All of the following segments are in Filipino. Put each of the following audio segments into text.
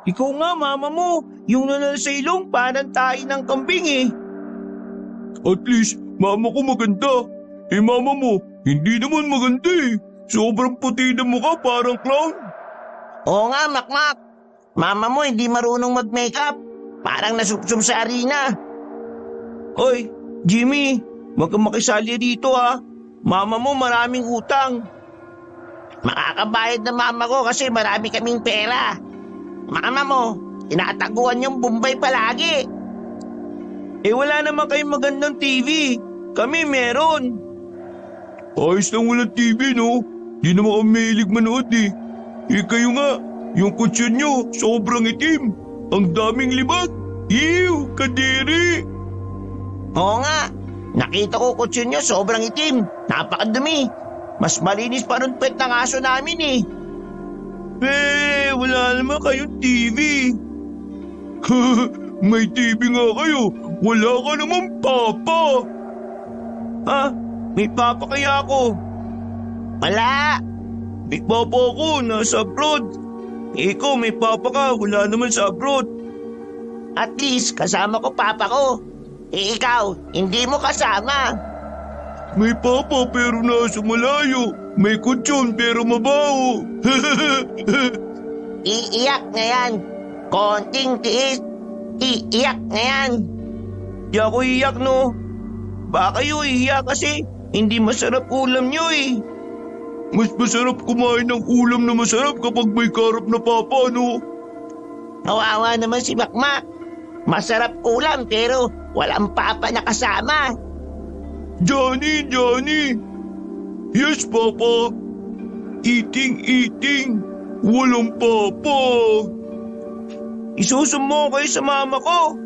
Ikaw nga, mama mo. Yung nanal sa ilong, parang tayo ng kambing eh. At least, mama ko maganda. Eh mama mo, hindi naman maganda eh. Sobrang puti na mukha, parang clown. Oo nga, Makmak. Mama mo hindi marunong mag-makeup. Parang nasupsum sa arena. Hoy, Jimmy, wag kang makisali dito ha. Mama mo maraming utang. Makakabayad na mama ko kasi marami kaming pera. Mama mo, tinataguan yung Bombay palagi. Eh wala naman kayong magandang TV. Kami meron. Ayos lang walang TV no. Di naman kami mahilig manood eh. Eh kayo nga, yung kutsyon nyo, sobrang itim. Ang daming libag. Ew, kadiri. Oo nga, nakita ko kutsin nyo sobrang itim. Napakadumi. Mas malinis pa rin pet ng aso namin eh. Eh, wala naman kayong TV. May TV nga kayo. Wala ka naman papa. Ha? May papa kaya ako? Wala. May papa ako, nasa abroad. Ikaw may papa ka, wala naman sa abroad. At least kasama ko papa ko. Eh ikaw, hindi mo kasama. May papa pero nasa malayo. May kutsyon pero mabaho. Iiyak na yan. Konting tiis. Iiyak na yan. Di ako iiyak no. Baka kayo iiyak kasi hindi masarap ulam nyo eh. Mas masarap kumain ng ulam na masarap kapag may karap na papa, no? Kawawa naman si Makmak. Masarap ulam pero walang papa na kasama. Johnny, Johnny! Yes, papa! Eating! Walang papa! Isusumbong kayo sa mama ko.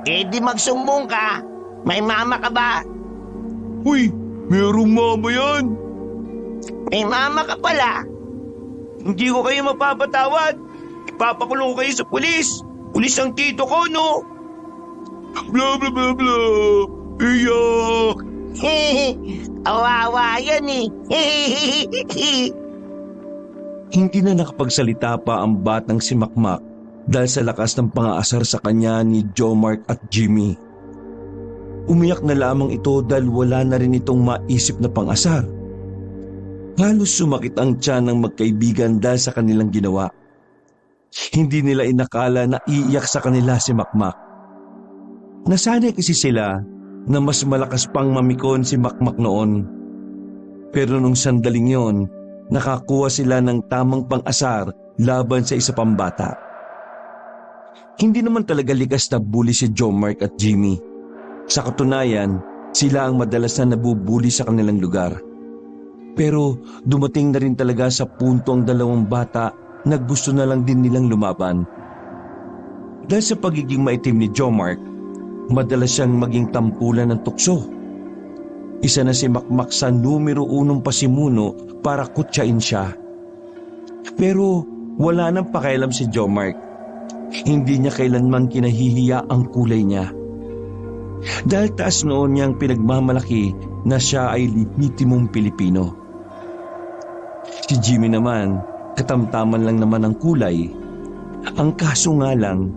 Eh di magsumbong ka. May mama ka ba? Uy, merong mama yan! May mama ka pala. Hindi ko kayo mapapatawad. Ipapakulong ko kayo sa pulis. Pulis ang tito ko, no? Blah, blah, blah, blah! Iyak! Awawa yan eh. Hindi na nakapagsalita pa ang batang si Makmak dahil sa lakas ng pangaasar sa kanya ni Jomart at Jimmy. Umiyak na lamang ito dahil wala na rin itong maisip na pangasar. Halos sumakit ang tiyan ng magkaibigan dahil sa kanilang ginawa. Hindi nila inakala na iiyak sa kanila si Makmak. Nasanay kasi sila na mas malakas pang mamikon si Makmak noon. Pero nung sandaling yon, nakakuha sila ng tamang pang-asar laban sa isa pang bata. Hindi naman talaga likas na bully si Jomart at Jimmy. Sa katunayan, sila ang madalas na nabubuli sa kanilang lugar. Pero dumating na rin talaga sa punto ang dalawang bata na gusto na lang din nilang lumaban. Dahil sa pagiging maitim ni Jomart, madalas siyang maging tampulan ng tukso. Isa na si Makmak sa numero 1 pasimuno para kutsain siya. Pero wala nang pakialam si Jomart. Hindi niya kailanman kinahihiya ang kulay niya. Dahil taas noon niyang pinagmamalaki na siya ay lehitimong Pilipino. Si Jimmy naman, katamtaman lang naman ang kulay. Ang kaso nga lang,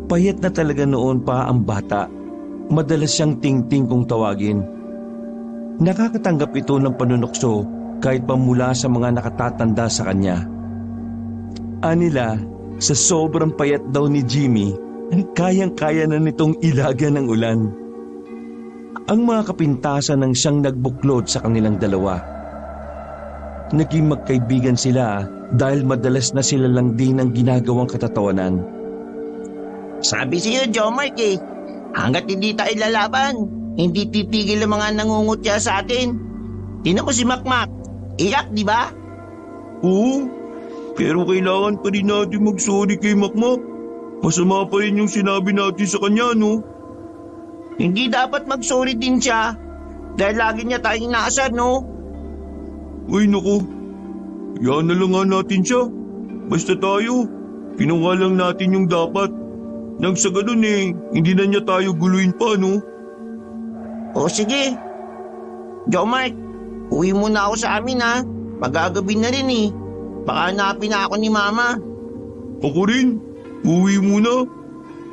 payat na talaga noon pa ang bata. Madalas siyang ting-ting kung tawagin. Nakakatanggap ito ng panunokso kahit pa mula sa mga nakatatanda sa kanya. Anila, sa sobrang payat daw ni Jimmy, kayang-kaya na nitong ilaga ng ulan. Ang mga kapintasan ng siyang nagbuklod sa kanilang dalawa. Naging magkaibigan sila dahil madalas na sila lang din ang ginagawang katatawanan. Sabi sa'yo, Jomart eh. Hanggat hindi tayo lalaban, hindi titigil ang mga nangungutya sa atin. Tingnan mo si Makmak. Iyak, di ba? Oo, pero kailangan pa rin natin mag-sorry kay Makmak. Masama pa rin yung sinabi natin sa kanya, no? Hindi dapat mag-sorry din siya. Dahil lagi niya tayong inaasar, no? Uy, naku. Yan na lang nga natin siya. Basta tayo, ginawa lang natin yung dapat. Nang sa ganun eh, hindi na niya tayo guluhin pa, no? O sige. Jomart, uwi muna ako sa amin ha. Magagabi na rin eh. Baka hanapin na ako ni Mama. Ako rin. Uwi muna.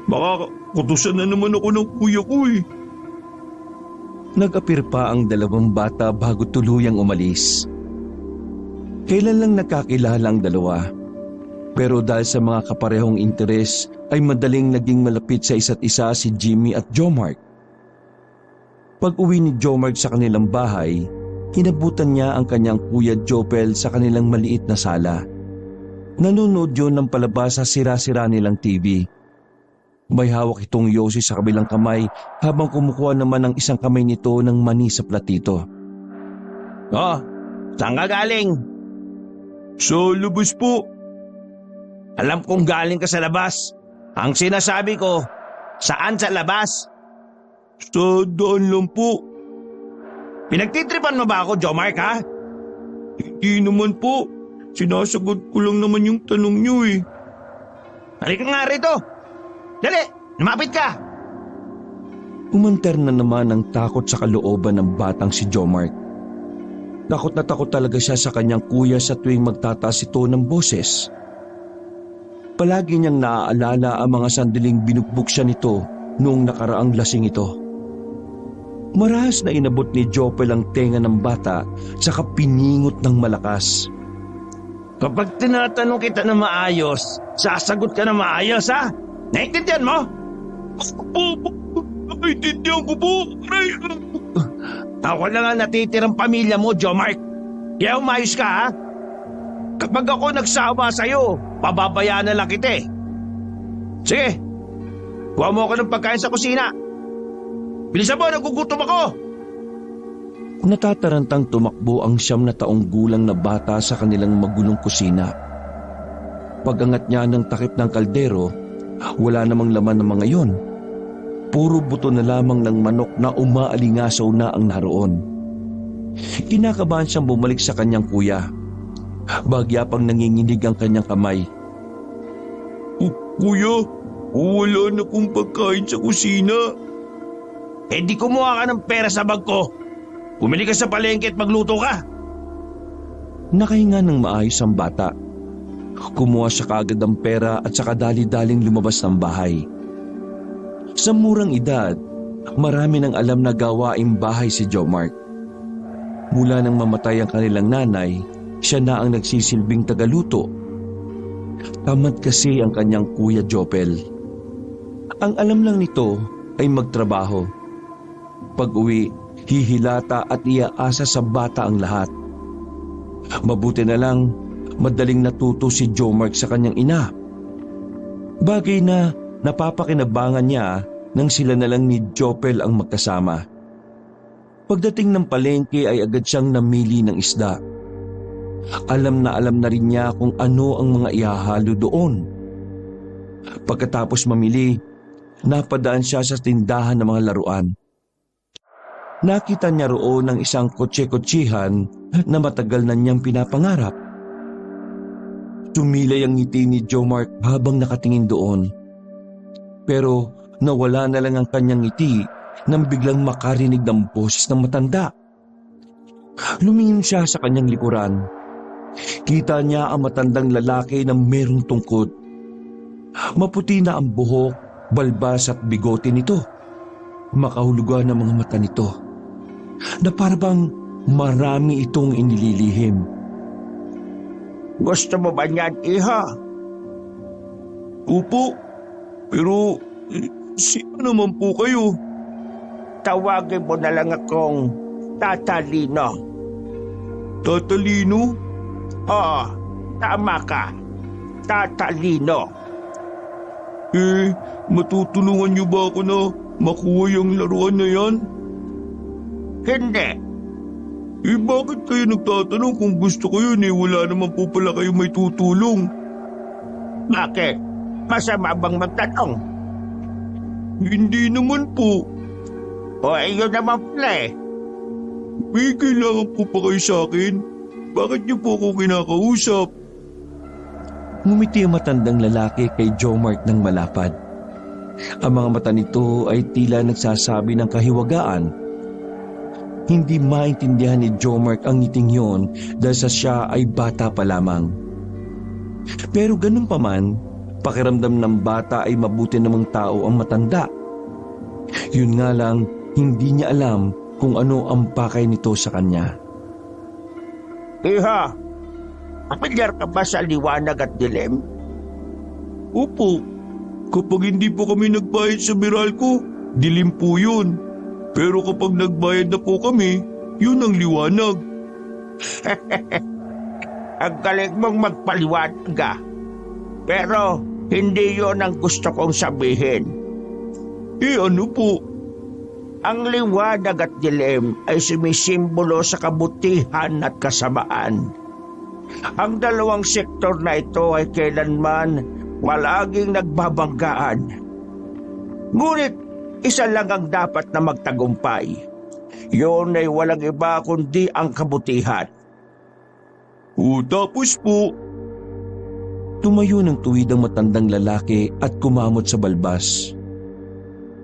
Baka kutusan na naman ako ng kuya ko eh. Nag-apir pa ang dalawang bata bago tuluyang umalis. Kailan lang nagkakilala ang dalawa. Pero dahil sa mga kaparehong interes ay madaling naging malapit sa isa't isa si Jimmy at Jomark. Pag-uwi ni Jomark sa kanilang bahay, hinabutan niya ang kanyang kuya Jopel sa kanilang maliit na sala. Nanonood yun ng palabas sa sira-sira nilang TV. May hawak itong yosi sa kabilang kamay habang kumukuha naman ng isang kamay nito ng mani sa platito. Oh, saan ka galing? Sa labas po. Alam kong galing ka sa labas. Ang sinasabi ko, saan sa labas? Sa daan lang po. Pinagtitripan mo ba ako, Jomark, ha? Hindi naman po. Sinasagot ko lang naman yung tanong niyo eh. Halika nga rito. Dali, lumapit ka. Umanter na naman ang takot sa kalooban ng batang si Jomark. Takot na takot talaga siya sa kanyang kuya sa tuwing magtataas ito ng boses. Palagi niyang naaalala ang mga sandaling binugbog siya nito noong nakaraang lasing ito. Marahas na inabot ni Jopel ang tenga ng bata saka piningot ng malakas. Kapag tinatanong kita na maayos, sasagot ka na maayos, ha? Naintindihan mo? Opo, naintindihan ko po. Aray. Ako lang ang natitirang pamilya mo, Jomark. Kaya umayos ka, ha? Kapag ako nagsawa sa'yo, pababayaan na lang kita eh. Sige, kuha mo ako ng pagkain sa kusina. Bilisan mo, nagugutom ako. Natatarantang tumakbo ang 9 na taong gulang na bata sa kanilang magulong kusina. Pag-angat niya ng takip ng kaldero, wala namang laman ng mga yon. Puro buto na lamang ng manok na umaalingasaw na ang naroon. Kinakabahan siyang bumalik sa kanyang kuya. Bagya pang nanginginig ang kanyang kamay. Kuya, wala na pong pagkain sa kusina. Eh di kumuha ka ng pera sa bag ko. Bumili ka sa palengke at magluto ka. Nakahinga ng maayos ang bata. Kumuha siya kaagad ng pera at saka dali-daling lumabas ng bahay. Sa murang edad, marami nang alam na gawaing bahay si Jomark. Mula nang mamatay ang kanilang nanay, siya na ang nagsisilbing tagaluto. Tamad kasi ang kanyang kuya Jopel. Ang alam lang nito ay magtrabaho. Pag-uwi, hihilata at iaasa sa bata ang lahat. Mabuti na lang, madaling natuto si Jomark sa kanyang ina. Bagay na napapakinabangan niya nang sila na lang ni Jopel ang magkasama. Pagdating ng palengke ay agad siyang namili ng isda. Alam na rin niya kung ano ang mga ihahalo doon. Pagkatapos mamili, napadaan siya sa tindahan ng mga laruan. Nakita niya roon ang isang kotse-kotsihan na matagal na niyang pinapangarap. Tumilay ang ngiti ni Jomark habang nakatingin doon. Pero nawala na lang ang kanyang ngiti nang biglang makarinig ng boses ng matanda. Lumingin siya sa kanyang likuran. Kita niya ang matandang lalaki na merong tungkod. Maputi na ang buhok, balbas at bigote nito. Makahulugan ang mga mata nito, na parang marami itong inililihim. Gusto mo ba niyan, iha? Opo, pero sino naman po kayo? Tawagin mo na lang akong Tatalino. Tatalino? Oo, tama ka. Tatalino. Matutulungan niyo ba ako na makuha yung laruan na yan? Hindi. Bakit kayo nagtatanong kung gusto ko yun wala naman po pala kayo may tutulong? Bakit? Masama bang magtanong? Hindi naman po. O ayun naman pala eh. May kailangan po pa kayo sa akin? Bakit niyo po ako kinakausap? Ngumiti ang matandang lalaki kay Jomark ng malapad. Ang mga mata nito ay tila nagsasabi ng kahiwagaan. Hindi maintindihan ni Jomark ang ngiting yon dahil sa siya ay bata pa lamang. Pero ganun pa man, pakiramdam ng bata ay mabuti namang tao ang matanda. Yun nga lang, hindi niya alam kung ano ang pakay nito sa kanya. Iha, pamilyar ka ba sa liwanag at dilim? Opo, kapag hindi po kami nagbayad sa Meralco, dilim po yun. Pero kapag nagbayad na po kami, yun ang liwanag. Ang galing mong magpaliwanag ah. Pero hindi yon ang gusto kong sabihin. Ano po? Ang liwanag at dilim ay sumisimbolo sa kabutihan at kasamaan. Ang dalawang sektor na ito ay kailanman palaging nagbabanggaan. Ngunit isa lang ang dapat na magtagumpay. Yun ay walang iba kundi ang kabutihan. Tapos po, Tumayo ng tuwid ang matandang lalaki at kumamot sa balbas.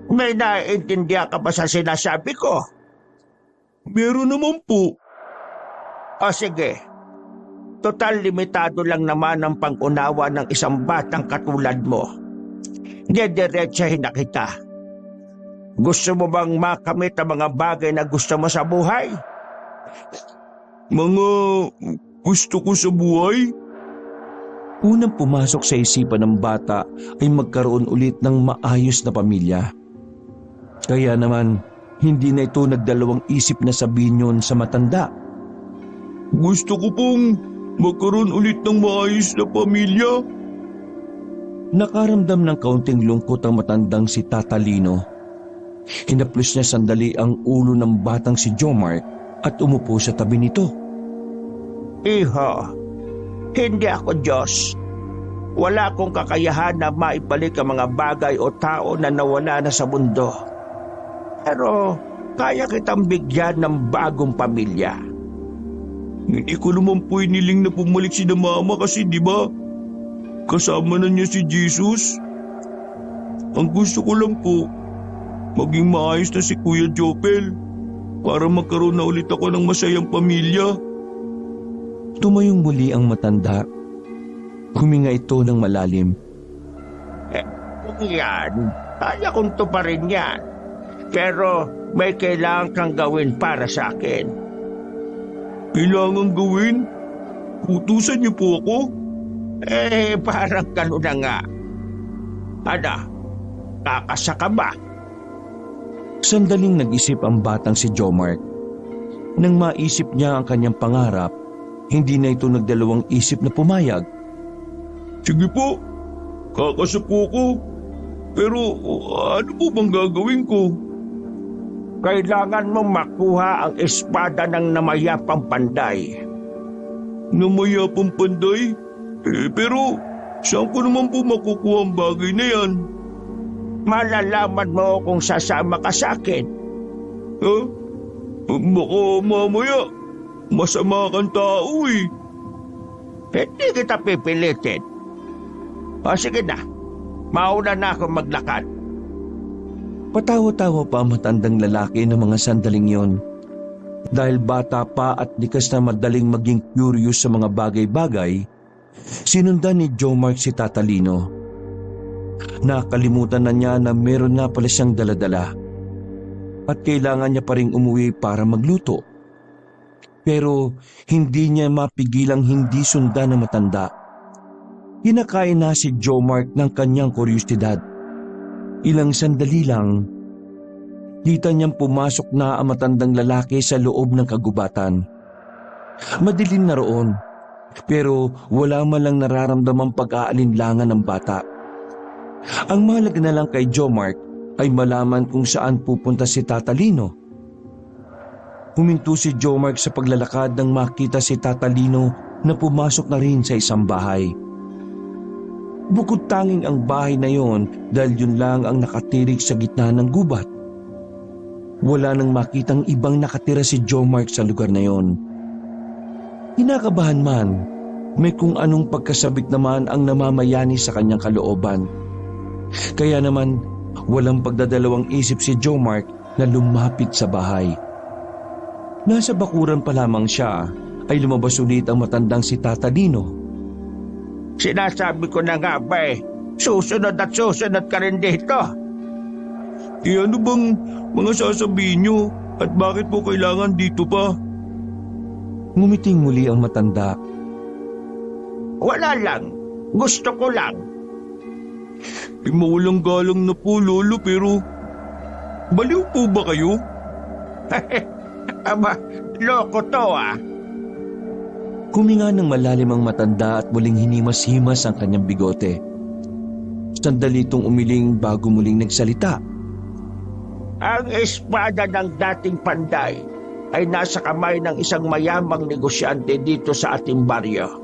May naiintindihan ka ba sa sinasabi ko? meron naman po. O sige, total limitado lang naman ang pangunawa ng isang batang katulad mo. Didiretsahin na kita. Gusto mo bang makamit ang mga bagay na gusto mo sa buhay? Mga gusto ko sa buhay? Unang pumasok sa isipan ng bata ay magkaroon ulit ng maayos na pamilya. Kaya naman, hindi na ito nagdalawang isip na sabihin yun sa matanda. Gusto ko pong magkaroon ulit ng maayos na pamilya. Nakaramdam ng kaunting lungkot ang matandang si Tata Lino. Hinaplos niya sandali ang ulo ng batang si Jomar at umupo sa tabi nito. Iho, hindi ako Diyos. Wala akong kakayahan na maibalik ang mga bagay o tao na nawala na sa mundo. Pero kaya kitang bigyan ng bagong pamilya. Hindi ko naman po iniling na pumalik si na mama kasi di ba? Kasama na niya si Jesus. Ang gusto ko lang po, maging maayos na si Kuya Jopel para magkaroon na ulit ako ng masayang pamilya. Tumayong muli ang matanda. Huminga ito ng malalim. Kung yan, kaya kong tuparin yan. Pero may kailangan kang gawin para sa akin. Kailangan gawin? Utusan niyo po ako? Parang gano'n na nga. Ano, kakasa ka ba? Sandaling nag-isip ang batang si Jomar. Nang maisip niya ang kanyang pangarap, hindi na ito nagdalawang isip na pumayag. Sige po, kakasa po ako. Pero ano po bang gagawin ko? Kailangan mong makuha ang espada ng namayapang panday. Namayapang panday? Pero saan ko naman po makukuha ang bagay na yan? Malalaman mo kung sasama ka sa akin. Baka mamaya, masama kang tao eh. Hindi kita pipilitin. O sige na, mauna na ako maglakad. Patawa-tawa pa ang matandang lalaki ng mga sandaling yon. Dahil bata pa at likas na madaling maging curious sa mga bagay-bagay, sinundan ni Jomar si Tata Lino. Nakalimutan na niya na meron na pala siyang daladala at kailangan niya pa ring umuwi para magluto. Pero hindi niya mapigilang hindi sundan ng matanda. Hinakain na si Jomar ng kanyang kuryosidad. Ilang sandali lang, kita niyang pumasok na ang matandang lalaki sa loob ng kagubatan. Madilim na roon, pero wala man lang nararamdamang pag-aalinlangan ng bata. Ang mahalaga na lang kay Jomar ay malaman kung saan pupunta si Tata Lino. Huminto si Jomar sa paglalakad nang makita si Tata Lino na pumasok na rin sa isang bahay. Bukod tanging ang bahay na yon dahil yun lang ang nakatirik sa gitna ng gubat. Wala nang makitang ibang nakatira si Jomar sa lugar na yon. Hinakabahan man, may kung anong pagkasabik naman ang namamayani sa kanyang kalooban. Kaya naman, walang pagdadalawang isip si Jomar na lumapit sa bahay. Nasa bakuran pa lamang siya ay lumabas ulit ang matandang si Tata Lino. Sinasabi ko na nga ba Susunod at susunod ka rin dito. Ano bang mga sasabihin nyo at bakit po kailangan dito pa? Ngumiting muli ang matanda. Wala lang. Gusto ko lang. Mawalang galang na po, Lolo, pero baliw po ba kayo? Aba, loko to ah. Huminga ng malalim ang matanda at muling hinimas-himas ang kanyang bigote. Sandali itong umiling bago muling nagsalita. Ang espada ng dating Panday ay nasa kamay ng isang mayamang negosyante dito sa ating baryo.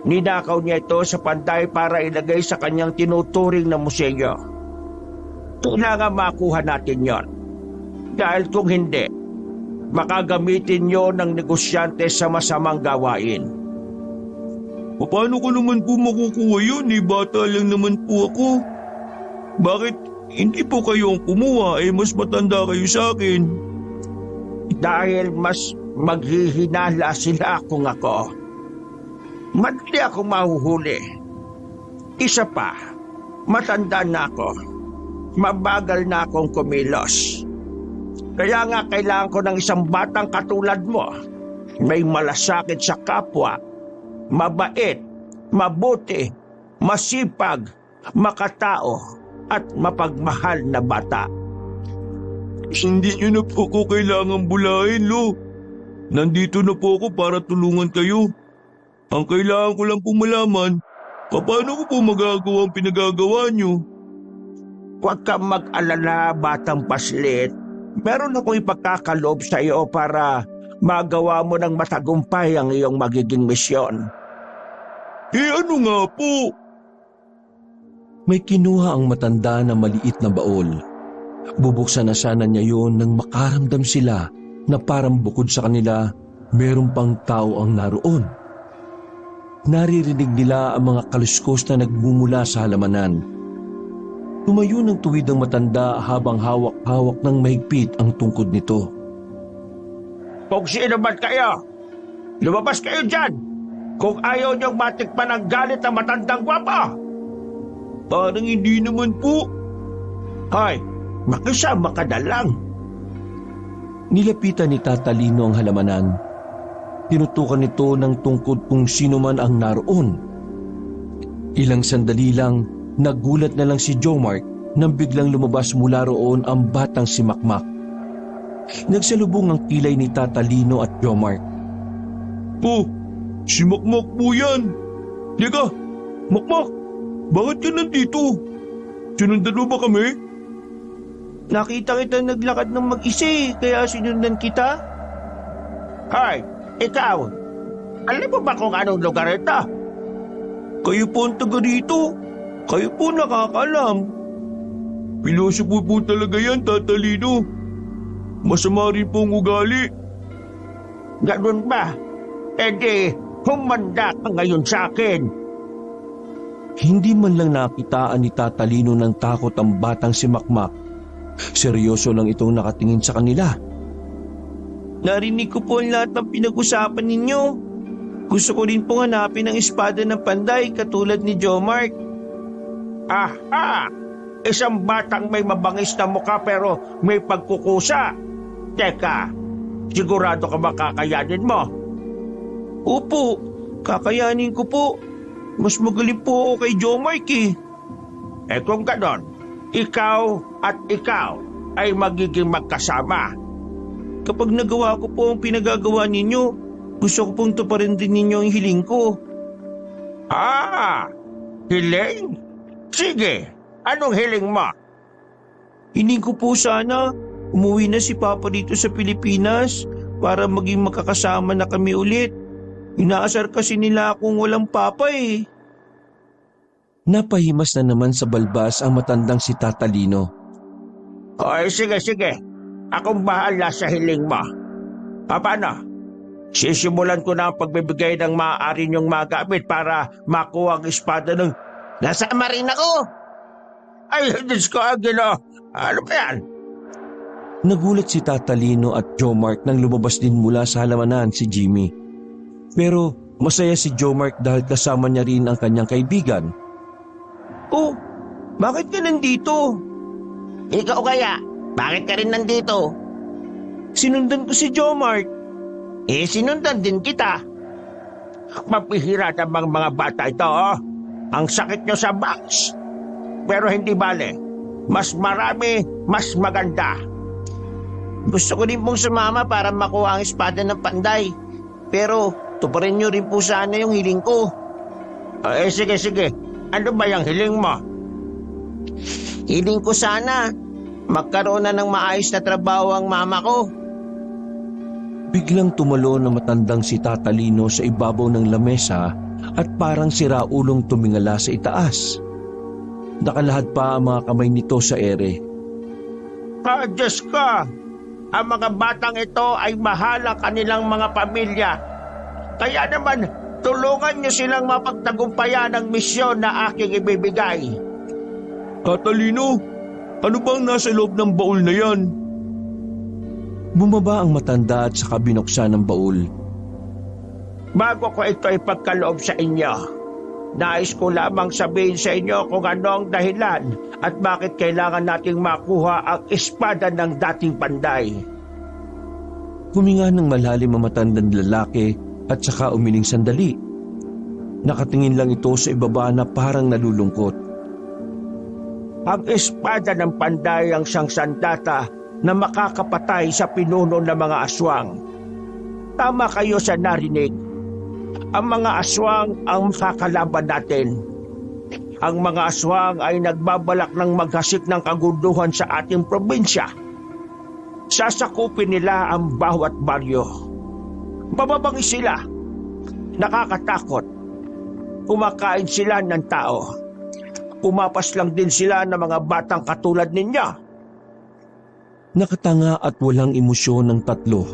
Ninakaw niya ito sa Panday para ilagay sa kanyang tinuturing na museo. Kailangan makuha natin yon. Dahil kung hindi, makagamitin yon ng negosyante sa masamang gawain. Paano ko naman po makukuha yun? Bata lang naman po ako. Bakit hindi po kayo ang kumuha? Mas matanda kayo sa akin. Dahil mas maghihinala sila kung ako. Madali akong mahuhuli. Isa pa, matanda na ako. Mabagal na akong kumilos. Kaya nga kailangan ko ng isang batang katulad mo. May malasakit sa kapwa, mabait, mabuti, masipag, makatao, at mapagmahal na bata. Hindi nyo na po ko kailangang bulahin, Lo. Nandito na po ako para tulungan kayo. Ang kailangan ko lang po malaman, paano ko po magagawa ang pinagagawa nyo? Huwag kang mag-alala, batang paslit. Meron akong ipagkakaloob sa iyo para magawa mo ng matagumpay ang iyong magiging misyon. Ano nga po? May kinuha ang matanda na maliit na baol. Bubuksan na sana niya yun nang makaramdam sila na parang bukod sa kanila, meron pang tao ang naroon. Naririnig nila ang mga kaluskos na nagmumula sa halamanan. Tumayo ng tuwid ang matanda habang hawak-hawak ng mahigpit ang tungkod nito. Kung sino man kayo, lumabas kayo dyan! Kung ayaw niyong matikman ang galit ng matandang gwapa! Parang hindi naman po. Hoy, makisama ka na lang. Nilapitan ni Tata Lino ang halamanan. Tinutukan nito ng tungkod kung sino man ang naroon. Ilang sandali lang, nagulat na lang si Jomark nang biglang lumabas mula roon ang batang si Makmak. Nagsalubong ang kilay ni Tata Lino at Jomark. Po, si Makmak po yan. Teka, Makmak, bakit ka nandito? Sinundan mo ba kami? Nakita kita naglakad ng mag-isa kaya sinundan kita. Hoy, ikaw, alam mo ba kung anong lugar ito? Kayo po ang taga rito. Kayo po nakakalam. Pilosopo po talaga yan, Tata Lino. Masama rin po ang ugali. Ganun ba? E di, humanda ka ngayon sa akin. Hindi man lang nakitaan ni Tata Lino ng takot ang batang si Makmak. Seryoso lang itong nakatingin sa kanila. Narinig ko po ang lahat ng pinag-usapan ninyo. Gusto ko rin pong hanapin ang espada ng Panday katulad ni Jomark. Aha! Isang batang may mabangis na mukha pero may pagkukusa. Teka, sigurado ka ba kakayanin mo? Opo, kakayanin ko po. Mas magaling po ako kay Jomark eh. Kung ganon, ikaw at ikaw ay magiging magkasama. Kapag nagawa ko po ang pinagagawa ninyo, gusto ko pong tuparin din ninyo ang hiling ko. Hiling? Sige, anong hiling mo? Hiling ko po sana, umuwi na si Papa dito sa Pilipinas para maging makakasama na kami ulit. Inaasar kasi nila akong walang papa eh. Napahimas na naman sa balbas ang matandang si Tata Lino. Oy, sige. Akong bahala sa hiling mo. Paano? Sisimulan ko na ang pagbibigay ng maaari niyong magamit para makuha ang espada ng... Nasama rin ako! Ay, Diyos ko, Angelo! Ano ba yan? Nagulat si Tata Lino at Jomark nang lumabas din mula sa halamanan si Jimmy. Pero masaya si Jomark dahil kasama niya rin ang kanyang kaibigan. Oh, bakit ka nandito? Ikaw kaya, bakit ka rin nandito? Sinundan ko si Jomart. Sinundan din kita. Mapihira namang mga bata ito, oh. Ang sakit nyo sa box. Pero hindi bale. Mas marami, mas maganda. Gusto ko rin pong sumama para makuha ang espada ng panday. Pero tuparin nyo rin po sana yung hiling ko. Sige. Ano ba yung hiling mo? Hiling ko sana magkaroon na ng maayos na trabaho ang mama ko. Biglang tumalo na matandang si Tatalino sa ibabaw ng lamesa at parang siraulong tumingala sa itaas. Nakalahad pa ang mga kamay nito sa ere. Diyos ko! Ang mga batang ito ay mahal ang kanilang mga pamilya. Kaya naman, tulungan niyo silang mapagtagumpayan ang misyon na aking ibibigay. Tatalino, ano bang nasa loob ng baul na yan? Bumaba ang matanda at saka binuksan ang baul. Bago ko ito ipagkaloob sa inyo, nais ko lamang sabihin sa inyo kung ano ang dahilan at bakit kailangan nating makuha ang espada ng dating panday. Huminga ng malalim ang matandang lalaki at saka umiling sandali. Nakatingin lang ito sa ibaba na parang nalulungkot. Ang espada ng panday ang siyang sandata na makakapatay sa pinuno ng mga aswang. Tama kayo sa narinig. Ang mga aswang ang makakalaban natin. Ang mga aswang ay nagbabalak ng maghasik ng kagunduhan sa ating probinsya. Sasakupin nila ang bawat baryo. Bababangis sila. Nakakatakot. Kumakain sila ng tao. Pumapas lang din sila ng mga batang katulad ninyo. Nakatanga at walang emosyon ng tatlo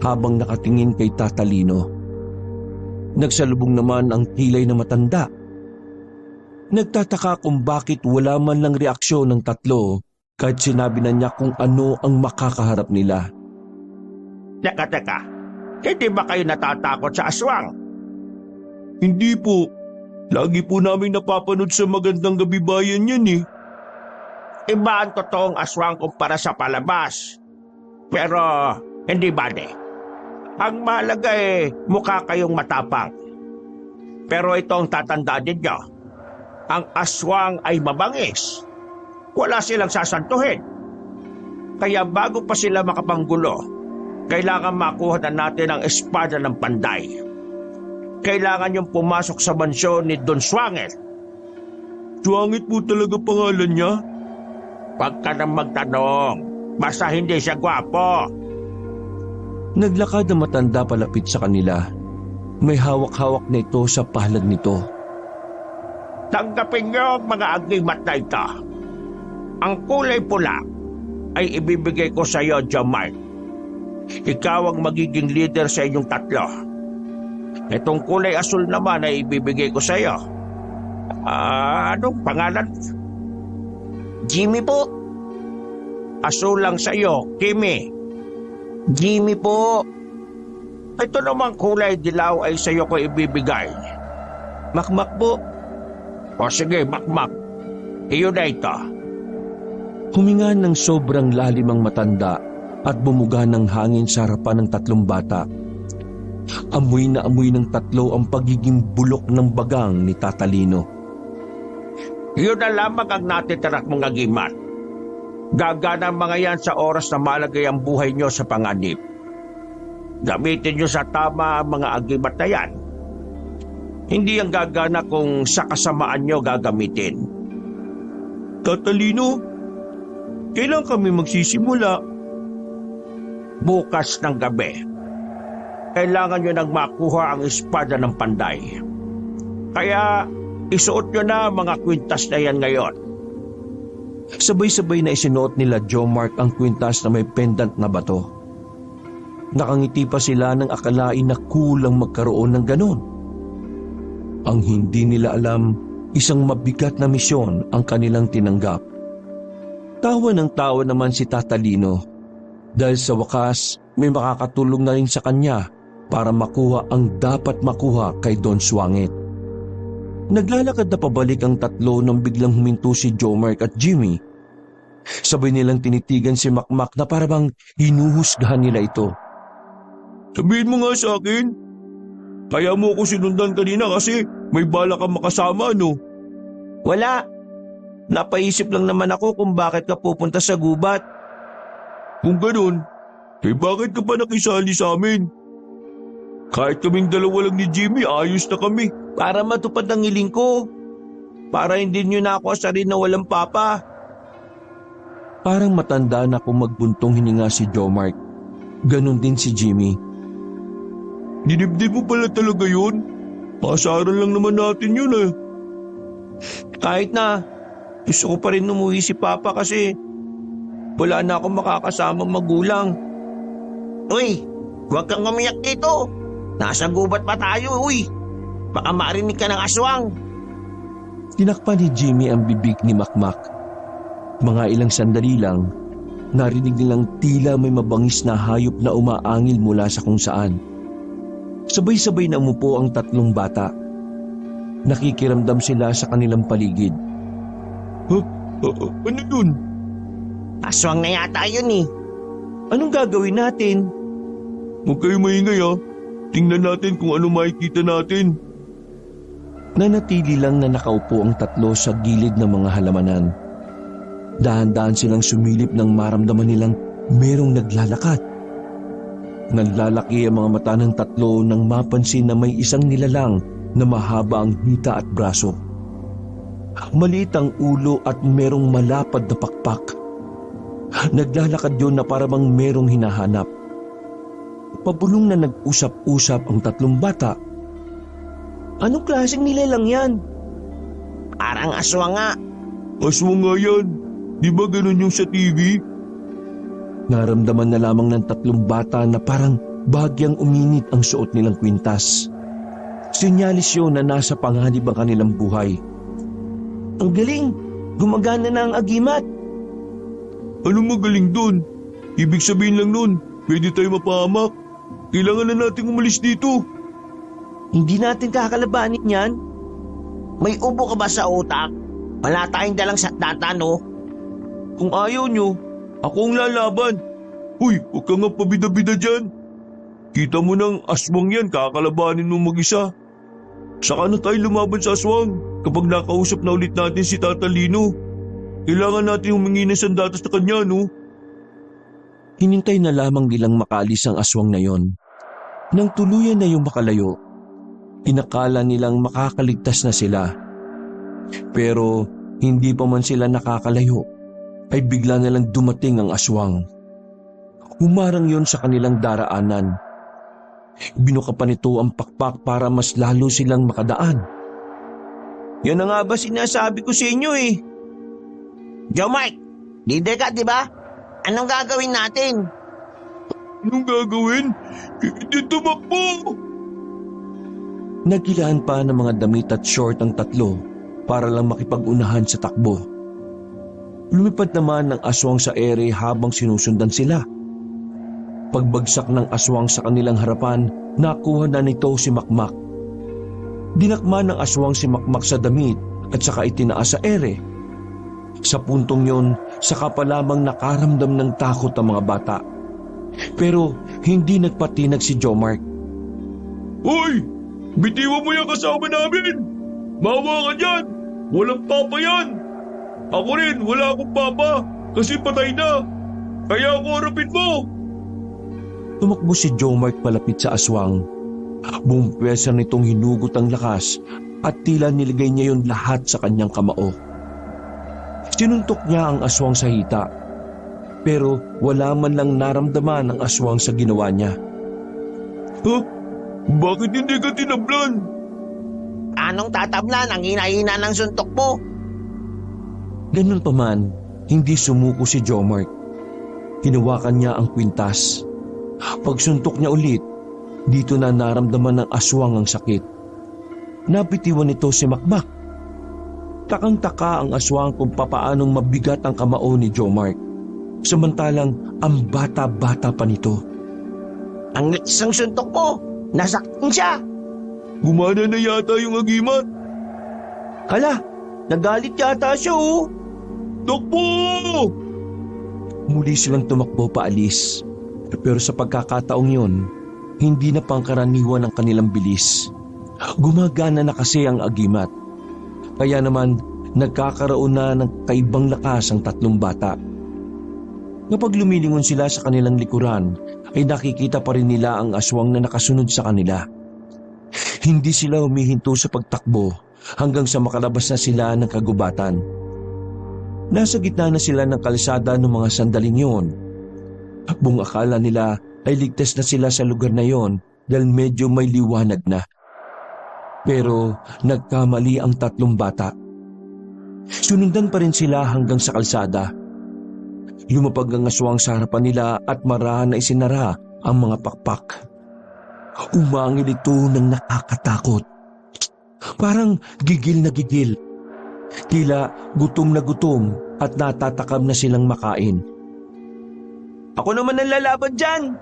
habang nakatingin kay Tatalino. Nagsalubong naman ang kilay na matanda. Nagtataka kung bakit wala man lang reaksyon ng tatlo kahit sinabi na niya kung ano ang makakaharap nila. Teka. Hindi ba kayo natatakot sa aswang? Hindi po. Lagi po namin napapanood sa Magandang Gabi Bayan yan eh. Iba ang totoong aswang kumpara sa palabas. Pero hindi bale. Ang mahalaga mukha kayong matapang. Pero ito ang tatandaan ninyo. Ang aswang ay mabangis. Wala silang sasantuhin. Kaya bago pa sila makapanggulo, kailangan makuha na natin ang espada ng panday. Kailangan yung pumasok sa mansyon ni Don Swangit. Swangit po talaga pangalan niya? Huwag ka nang magtanong. Basta hindi siya gwapo. Naglakad ang matanda palapit sa kanila. May hawak-hawak na ito sa palad nito. Tanggapin niyo ang mga agimat na ito. Ang kulay pula ay ibibigay ko sa iyo, Jomart. Ikaw ang magiging leader sa inyong tatlo. Itong kulay asul naman ay ibibigay ko sa iyo. Anong pangalan? Jimmy po. Asul lang sa iyo, Kimi. Jimmy po. Ito namang kulay dilaw ay sa iyo ko ibibigay. Makmak po. O sige, makmak. Iyon na ito. Huminga ng sobrang lalim ang matanda at bumuga ng hangin sa harapan ng tatlong bata. Amoy na amoy ng tatlo ang pagiging bulok ng bagang ni Tatalino. Iyon na lamang ang natitirak mong agimat. Gagana ang mga yan sa oras na malagay ang buhay nyo sa panganib. Gamitin nyo sa tama ang mga agimat na yan. Hindi ang gagana kung sa kasamaan nyo gagamitin. Tatalino, kailan kami magsisimula? Bukas ng gabi. Kailangan nyo nang makuha ang espada ng panday. Kaya isuot nyo na mga kwintas na yan ngayon. Sabay-sabay na isinuot nila Jomart ang kwintas na may pendant na bato. Nakangiti pa sila nang akalain na kulang magkaroon ng ganon. Ang hindi nila alam, isang mabigat na misyon ang kanilang tinanggap. Tawa ng tawa naman si Tatalino dahil sa wakas may makakatulong na rin sa kanya para makuha ang dapat makuha kay Don Swangit. Naglalakad na pabalik ang tatlo nang biglang huminto si Jomark at Jimmy. Sabay nilang tinitigan si Makmak na parang hinuhusgahan nila ito. Sabihin mo nga sa akin. Kaya mo ako sinundan kanina kasi may bala kang makasama, no? Wala. Napaisip lang naman ako kung bakit ka pupunta sa gubat. Kung ganun, bakit ka pa nakisali sa amin? Kahit kaming dalawa lang ni Jimmy, ayos na kami. Para matupad ang hiling ko. Para hindi nyo na ako asarin na walang papa. Parang matanda na kung magbuntong hininga si Jomark. Ganon din si Jimmy. Dinibdib mo pala talaga yun? Pasaran lang naman natin yun eh. Kahit na, gusto ko pa rin umuwi si papa kasi wala na akong makakasamang magulang. Uy, huwag kang umiyak dito. Nasa gubat pa tayo, uy. Baka marinig ka ng aswang. Tinakpan ni Jimmy ang bibig ni Makmak. Mga ilang sandali lang, narinig nilang tila may mabangis na hayop na umaangil mula sa kung saan. Sabay-sabay na umupo ang tatlong bata. Nakikiramdam sila sa kanilang paligid. Ano yun? Aswang na yata yun eh. Anong gagawin natin? Huwag kayo maingay ha. Tingnan natin kung ano makikita natin. Nanatili lang na nakaupo ang tatlo sa gilid ng mga halamanan. Dahan-dahan silang sumilip nang maramdaman nilang merong naglalakad. Naglalaki ang mga mata ng tatlo nang mapansin na may isang nilalang na mahaba ang hita at braso. Maliit ang ulo at merong malapad na pakpak. Naglalakad yun na parang merong hinahanap. Pabulong na nag-usap-usap ang tatlong bata. Anong klaseng nilalang yan? Parang aswang nga. Aswang nga yan. Di ba ganun yung sa TV? Naramdaman na lamang ng tatlong bata na parang bahagyang uminit ang suot nilang kwintas. Sinyalis yun na nasa panganib ang kanilang buhay. Ang galing! Gumagana na ang agimat! Anong magaling dun? Ibig sabihin lang nun, pwede tayo mapahamak. Kailangan na natin umalis dito. Hindi natin kakalabanin yan. May ubo ka ba sa utak? Wala tayong dalang satdata, no? Kung ayaw nyo, ako ang lalaban. Uy, huwag ka nga pabida-bida dyan. Kita mo ng aswang yan, kakalabanin mo mag-isa. Saka na tayo lumaban sa aswang kapag nakausap na ulit natin si Tata Lino. Kailangan natin humingi ng sandatas na kanya, no? Hinintay na lamang nilang makalis ang aswang na yon. Nang tuluyan na yung makalayo, inakala nilang makakaligtas na sila. Pero hindi pa man sila nakakalayo, ay bigla na lang dumating ang aswang. Humarang yon sa kanilang daraanan. Binuka pa nito ang pakpak para mas lalo silang makadaan. Yan na nga ba sinasabi ko sa inyo eh. Joe Mike, leader ka, di ba? Anong gagawin natin? Anong gagawin? Hindi tumakbo! Nagilaan pa ng mga damit at short ang tatlo para lang makipag-unahan sa takbo. Lumipad naman ng aswang sa ere habang sinusundan sila. Pagbagsak ng aswang sa kanilang harapan, nakuha na nito si Makmak. Dinakma ng aswang si Makmak sa damit at saka itinaas sa ere. Sa puntong yon, saka pa lamang nakaramdam ng takot ang mga bata. Pero hindi nagpatinag si Jomark. Hoy! Bitiwan mo yung kasama namin! Mawa ka dyan! Walang papa yan! Ako rin, wala akong papa kasi patay na! Kaya ako harapin mo! Tumakbo si Jomark palapit sa aswang. Buong pwersa nitong hinugot ang lakas at tila nilagay niya yon lahat sa kanyang kamao. Sinuntok niya ang aswang sa hita, pero wala man lang naramdaman ang aswang sa ginawa niya. Bakit hindi ka tinablan? Anong tatablan? Ang hina-hina ng suntok mo. Ganun pa man, hindi sumuko si Jomark. Hinawakan niya ang kwintas. Pagsuntok niya ulit, dito na naramdaman ng aswang ang sakit. Napitiwan nito si Makmak. Takang-taka ang aswang kung papaanong mabigat ang kamao ni Jomark. Samantalang ang bata-bata pa nito. Ang isang suntok mo, nasaktan siya. Gumana na yata yung agimat. Hala, nagalit yata siya oh. Takbo! Muli silang tumakbo paalis. Pero sa pagkakataong yun, hindi na pangkaraniwan ang kanilang bilis. Gumagana na kasi ang agimat. Kaya naman, nagkakaroon na ng kaibang lakas ang tatlong bata. Kapag lumilingon sila sa kanilang likuran, ay nakikita pa rin nila ang aswang na nakasunod sa kanila. Hindi sila humihinto sa pagtakbo hanggang sa makalabas na sila ng kagubatan. Nasa gitna na sila ng kalsada ng mga sandaling yun. Buong akala nila ay ligtas na sila sa lugar na yon dahil medyo may liwanag na. Pero nagkamali ang tatlong bata. Sunundan pa rin sila hanggang sa kalsada. Lumapag ang aswang sa harapan nila at marahan na isinara ang mga pakpak. Umangil ito ng nakakatakot. Parang gigil na gigil. Tila gutom na gutom at natatakam na silang makain. Ako naman ang lalaban dyan.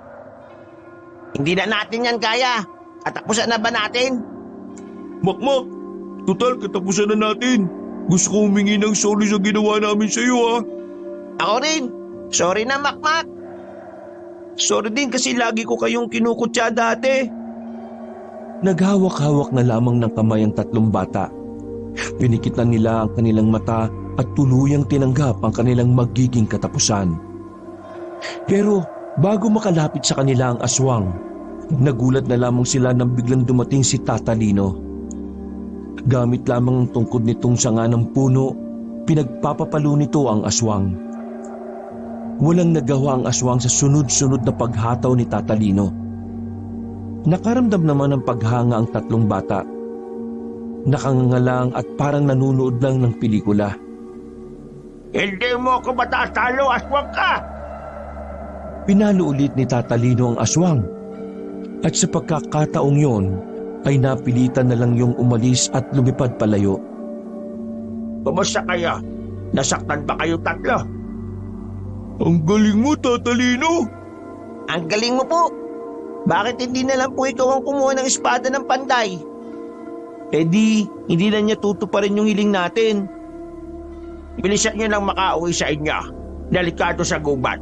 Hindi na natin yan kaya. Katapusan na ba natin? Makmak, total katapusan na natin. Gusto ko humingi ng sorry sa ginawa namin sa iyo ha. Ako rin. Sorry na, Makmak. Sorry din kasi lagi ko kayong kinukutya dati. Naghawak-hawak na lamang ng kamay ang tatlong bata. Pinikitan nila ang kanilang mata at tuluyang tinanggap ang kanilang magiging katapusan. Pero bago makalapit sa kanila ang aswang, nagulat na lamang sila nang biglang dumating si Tata Lino. Gamit lamang ang tungkod nitong sanga ng puno, pinagpapapalo nito ang aswang. Walang nagawa ang aswang sa sunod-sunod na paghataw ni Tata Lino. Nakaramdam naman ng paghanga ang tatlong bata. Nakangangalang at parang nanunood lang ng pelikula. Hindi mo ako matatalo, aswang ka! Pinalo ulit ni Tata Lino ang aswang. At sa pagkakataong yon, ay napilitan na lang yung umalis at lumipad palayo. Kumusta kayo? Nasaktan ba kayo tatlo? Ang galing mo, Tata Lino. Ang galing mo po. Bakit hindi na lang po ikaw ang kumuha ng espada ng panday? Eh di, hindi na niya tutuparin yung hiling natin. Bilisan niyo lang makauwi sa inyo. Delikado sa gubat.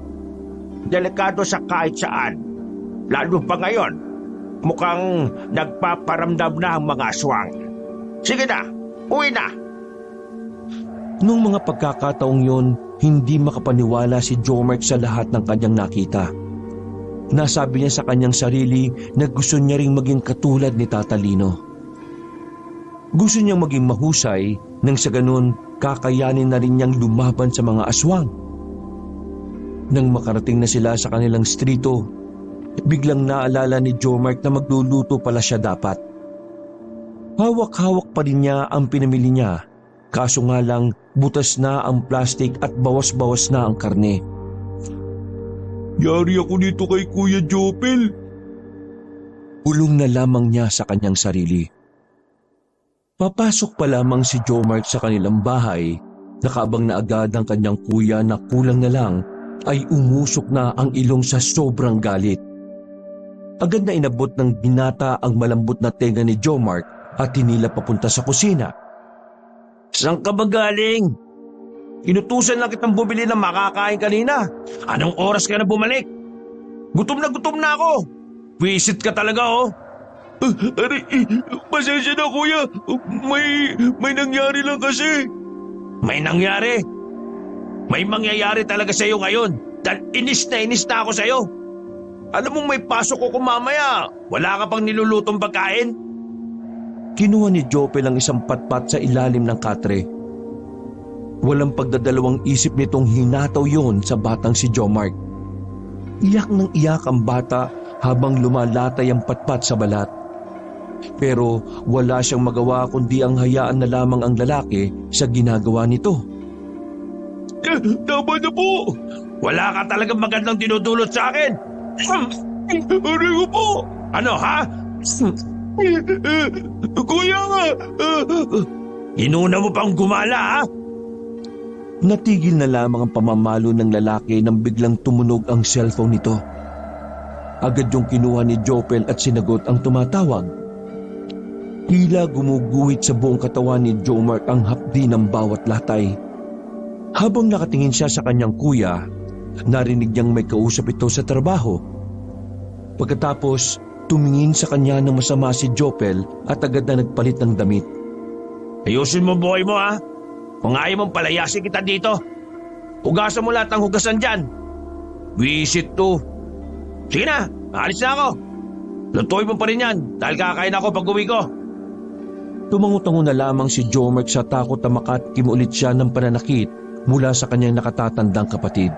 Delikado sa kahit saan. Lalo pa ngayon, mukhang nagpaparamdam na ang mga aswang. Sige na, uwi na. Nung mga pagkakataong yon, hindi makapaniwala si Jomart sa lahat ng kanyang nakita. Nasabi niya sa kanyang sarili na gusto niya ring maging katulad ni Tata Lino. Gusto niyang maging mahusay nang sa ganun kakayanin na rin niyang lumaban sa mga aswang. Nang makarating na sila sa kanilang strito, biglang naalala ni Jomart na magluluto pala siya dapat. Hawak-hawak pa rin niya ang pinamili niya, kaso nga lang butas na ang plastik at bawas-bawas na ang karne. Yari ako dito kay Kuya Jopel. Ulong na lamang niya sa kanyang sarili. Papasok pa lamang si Jomart sa kanilang bahay, nakaabang na agad ang kanyang kuya na kulang na lang ay umusok na ang ilong sa sobrang galit. Agad na inabot ng binata ang malambot na tenga ni Jomart at hinila papunta sa kusina. Saan ka ba galing? Inutusan lang kitang bumili ng makakain kanina. Anong oras ka na bumalik? Gutom na ako. Visit ka talaga oh. Pasensya na kuya. May nangyari lang kasi. May nangyari? May mangyayari talaga sa'yo ngayon. Dahil inis na ako sa'yo. Alam mong may pasok ko mamaya. Wala ka pang nilulutong pagkain? Kinuha ni Jopel ang isang patpat sa ilalim ng katre. Walang pagdadalawang isip nitong hinataw yon sa batang si Jomart. Iyak ng iyak ang bata habang lumalatay ang patpat sa balat. Pero wala siyang magawa kundi ang hayaan na lamang ang lalaki sa ginagawa nito. Tama na po. Wala ka talagang magandang dinudulot sa akin. Aray ko po. Ano ha? Kuya nga. Inuna mo pang gumala ha? Natigil na lamang ang pamamalo ng lalaki nang biglang tumunog ang cellphone nito. Agad yung kinuha ni Jopel at sinagot ang tumatawag. Tila gumuguhit sa buong katawan ni Jomark ang hapdi ng bawat latay. Habang nakatingin siya sa kanyang kuya, narinig niyang may kausap ito sa trabaho. Pagkatapos, tumingin sa kanya ng masama si Jopel at agad na nagpalit ng damit. Ayusin mo buhay mo ha. Kung ayaw mong palayasin kita dito, hugasan mo lahat ng hugasan dyan. Visit to. Sige na, alis na ako. Lutuin mo pa rin yan dahil kakain ako pag uwi ko. Tumango-tango na lamang si Jomark sa takot na makatikim ulit siya ng pananakit mula sa kanyang nakatatandang kapatid.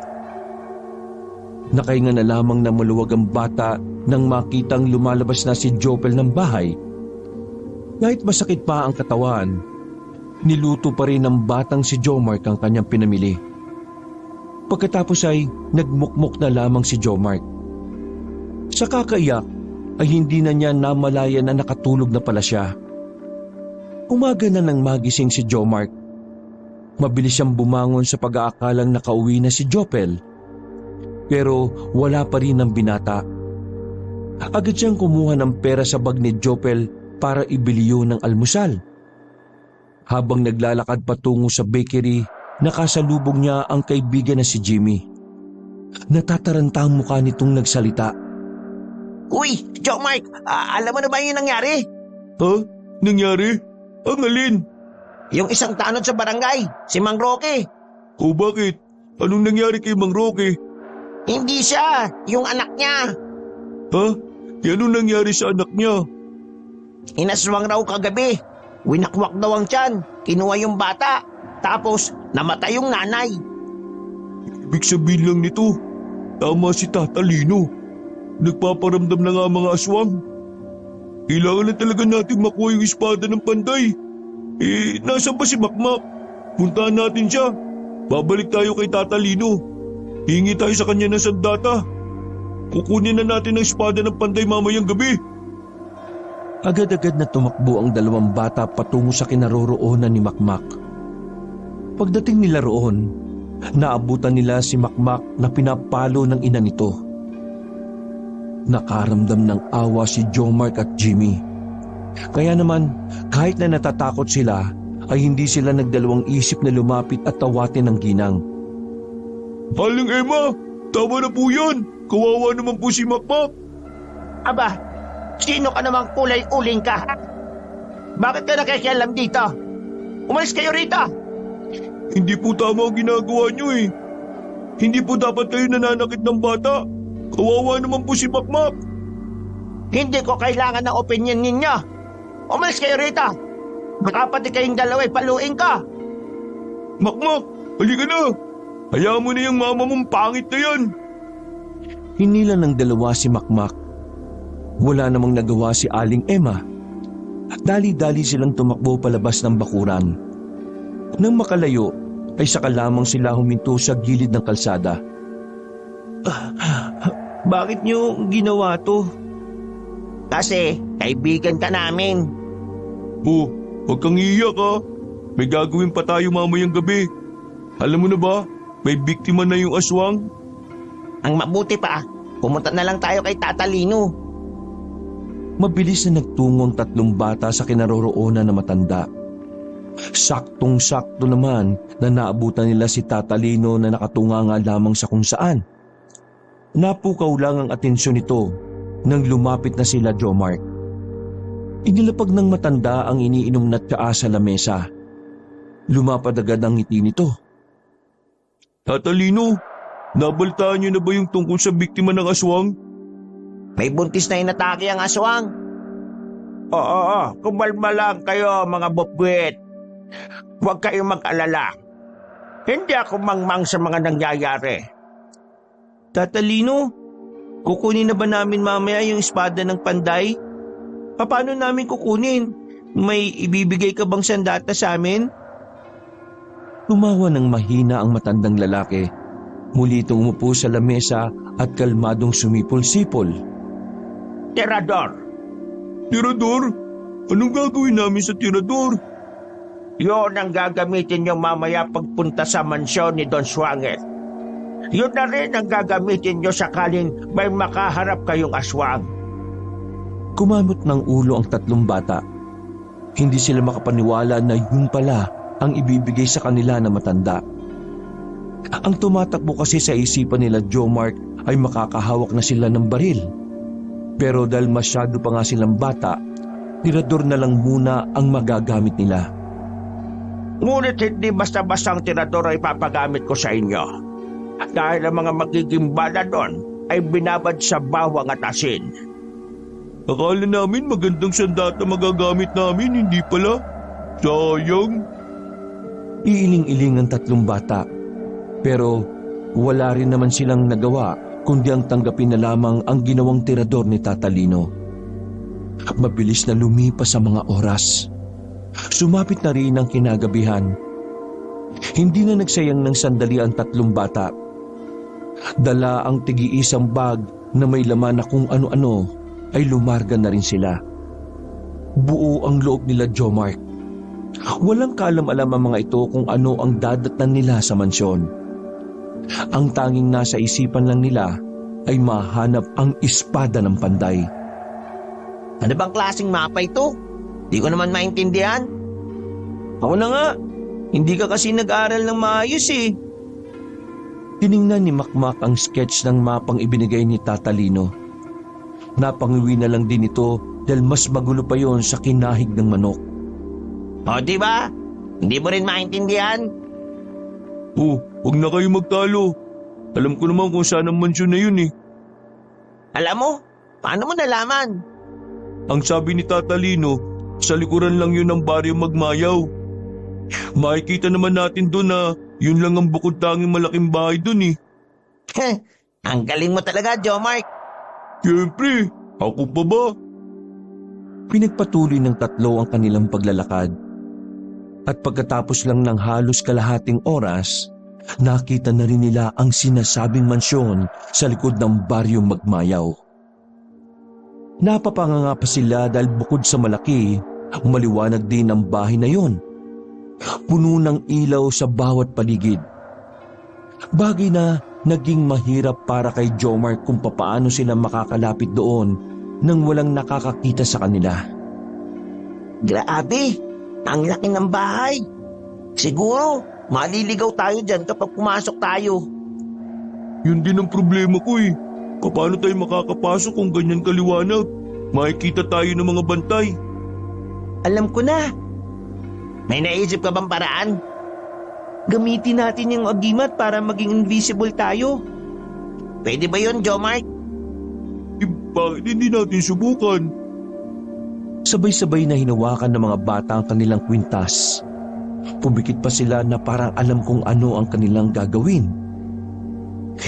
Nakahinga na lamang na maluwag ang bata nang makitang lumalabas na si Jopel ng bahay. Kahit masakit pa ang katawan, niluto pa rin ng batang si Jomark ang kanyang pinamili. Pagkatapos ay nagmukmok na lamang si Jomark. Sa kakaiyak ay hindi na niya namalaya na nakatulog na pala siya. Umaga na nang magising si Jomark. Mabilis siyang bumangon sa pag-aakalang nakauwi na si Jopel. Pero wala pa rin ang binata. Agad siyang kumuha ng pera sa bag ni Jopel para ibili yun ng almusal. Habang naglalakad patungo sa bakery, nakasalubong niya ang kaibigan na si Jimmy. Natataranta ang mukha nitong nagsalita. Uy, Jomark, alam mo na ba yung nangyari? Ha? Nangyari? Ang alin? Yung isang tanod sa barangay, si Mang Roque. O bakit? Anong nangyari kay Mang Roque? Hindi siya, yung anak niya. Ha? Anong nangyari sa anak niya? Inaswang raw kagabi. Winakwak daw ang tiyan, kinuha yung bata. Tapos, namatay yung nanay. Ibig sabihin lang nito, tama si Tata Lino. Nagpaparamdam na nga mga aswang. Kailangan na talaga natin makuha yung espada ng panday. Nasaan ba si Makmak? Puntahan natin siya. Babalik tayo kay Tata Lino. Hingi tayo sa kanya ng sandata. Kukunin na natin ang espada ng panday mamayang gabi. Agad-agad na tumakbo ang dalawang bata patungo sa kinaroroonan ni Makmak. Pagdating nila roon, naabutan nila si Makmak na pinapalo ng ina nito. Nakaramdam ng awa si Jomark at Jimmy. Kaya naman, kahit na natatakot sila, ay hindi sila nagdalawang isip na lumapit at tawatin ng ginang. Aling Emma, tama na po yan. Kawawa naman po si Makmak. Aba, sino ka namang kulay-uling ka? Bakit ka nakikialam dito? Umalis kayo rito! Hindi po tama ang ginagawa niyo eh. Hindi po dapat kayo nananakit ng bata. Kawawa naman po si Makmak. Hindi ko kailangan ng opinion ninyo. Umalis kayo rito! Baka pati kayong dalawa'y paluin ka! Makmak, halika na. Hayaan mo na yung mama mong pangit na yan. Hinila ng dalawa si Makmak. Wala namang nagawa si Aling Emma. Dali-dali silang tumakbo palabas ng bakuran. Nang makalayo, ay saka lamang sila huminto sa gilid ng kalsada. Bakit niyo ginawa to? Kasi kaibigan ka namin. Oh, huwag kang iiyak ha. May gagawin pa tayo mamayang gabi. Alam mo na ba, may biktima na yung aswang. Ang mabuti pa, pumunta na lang tayo kay Tata Lino. Mabilis na nagtungo ang tatlong bata sa kinaroroonan na matanda. Saktong-sakto naman na naabutan nila si Tata Lino na nakatunga nga lamang sa kung saan. Napukaw lang ang atensyon nito nang lumapit na sila Jomark. Inilapag ng matanda ang iniinom na tsaa sa lamesa. Lumapad agad ang ngiti nito. Tata Lino, nabaltaan niyo na ba yung tungkol sa biktima ng aswang? May buntis na inatake ang aswang. Oo, kumalma lang kayo mga bupwit. Huwag kayong mag-alala. Hindi ako mangmang sa mga nangyayari. Tata Lino, kukunin na ba namin mamaya yung espada ng panday? Paano namin kukunin? May ibibigay ka bang sandata sa amin? Tumawa ng mahina ang matandang lalaki. Muli itong umupo sa lamesa at kalmadong sumipol-sipol. Tirador! Tirador? Anong gagawin namin sa tirador? Yun ang gagamitin nyo mamaya pagpunta sa mansyon ni Don Swangel. Yun na rin ang gagamitin nyo sakaling may makaharap kayong aswang. Kumamot ng ulo ang tatlong bata. Hindi sila makapaniwala na yun pala ang ibibigay sa kanila na matanda. Ang tumatakbo kasi sa isipan nila Jomart ay makakahawak na sila ng baril. Pero dahil masyado pa nga silang bata, tirador na lang muna ang magagamit nila. Ngunit hindi basta-basta ang tirador ay papagamit ko sa inyo. Dahil ang mga magiging bala doon ay binabad sa bawang at asin. Akala namin magandang sandata magagamit namin, hindi pala. Sayang. Iiling-iling ang tatlong bata. Pero wala rin naman silang nagawa kundi ang tanggapin na lamang ang ginawang tirador ni Tata Lino. Mabilis na lumipas ang mga oras. Sumapit na rin ang kinagabihan. Hindi na nagsayang ng sandali ang tatlong bata. Dala ang tigi-isang bag na may laman na kung ano-ano ay lumarga na rin sila. Buo ang loob nila Jomart. Walang kaalam-alam ang mga ito kung ano ang dadatnan nila sa mansyon. Ang tanging nasa isipan lang nila ay mahanap ang espada ng panday. Ano bang klaseng mapa ito? Di ko naman maintindihan. Ako na nga, hindi ka kasi nag-aral ng maayos eh. Tiningnan ni Makmak ang sketch ng mapang ibinigay ni Tata Lino. Napangiwi na lang din ito dahil mas magulo pa yon sa kinahig ng manok. O di ba? Hindi mo rin maintindihan? Oh, huwag na kayo magtalo. Alam ko naman kung saan ang mansyon na yun eh. Alam mo? Paano mo nalaman? Ang sabi ni Tata Lino, sa likuran lang yun ng baryo Magmayaw. Makikita naman natin doon na yun lang ang bukod tanging malaking bahay doon eh. Ang galing mo talaga, Jomart. Siyempre, ako pa ba? Pinagpatuloy ng tatlo ang kanilang paglalakad. At pagkatapos lang ng halos kalahating oras, nakita na rin nila ang sinasabing mansyon sa likod ng baryo Magmayaw. Napapanganga pa sila dahil bukod sa malaki, maliwanag din ang bahay na yon. Puno ng ilaw sa bawat paligid. Bagay na naging mahirap para kay Jomart kung papaano sila makakalapit doon nang walang nakakakita sa kanila. Grabe, ang laki ng bahay. Siguro, maliligaw tayo dyan kapag pumasok tayo. Yun din ang problema ko eh. Paano tayo makakapasok kung ganyan kaliwanag? Makikita tayo ng mga bantay. Alam ko na. May naisip ka bang paraan? Gamitin natin yung agimat para maging invisible tayo. Pwede ba yun, Jomart? Bakit hindi natin subukan? Sabay-sabay na hinawakan ng mga bata ang kanilang kwintas. Pumikit pa sila na parang alam kung ano ang kanilang gagawin.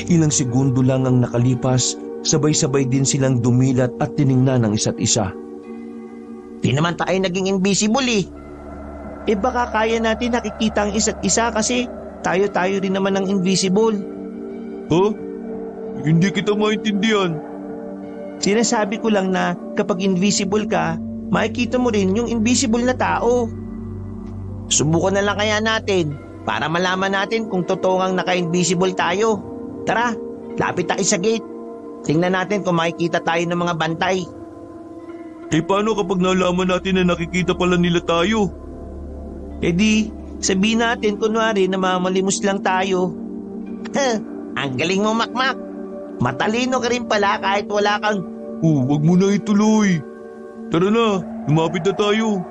Ilang segundo lang ang nakalipas, sabay-sabay din silang dumilat at tiningnan ang isa't isa. Di naman tayo naging invisible eh. Baka kaya natin nakikita ang isa't isa kasi tayo-tayo rin naman ang invisible. Huh? Hindi kita maintindihan. Sinasabi ko lang na kapag invisible ka, makikita mo rin yung invisible na tao. Subukan na lang kaya natin para malaman natin kung totoo ang naka-invisible tayo. Tara, lapit tayo sa gate. Tingnan natin kung makikita tayo ng mga bantay. Paano kapag nalaman natin na nakikita pala nila tayo? Di, sabihin natin kunwari na mamalimos lang tayo. Ang galing mo, Makmak. Matalino ka rin pala kahit wala kang... Wag mo na ituloy. Tara na, lumapit na tayo.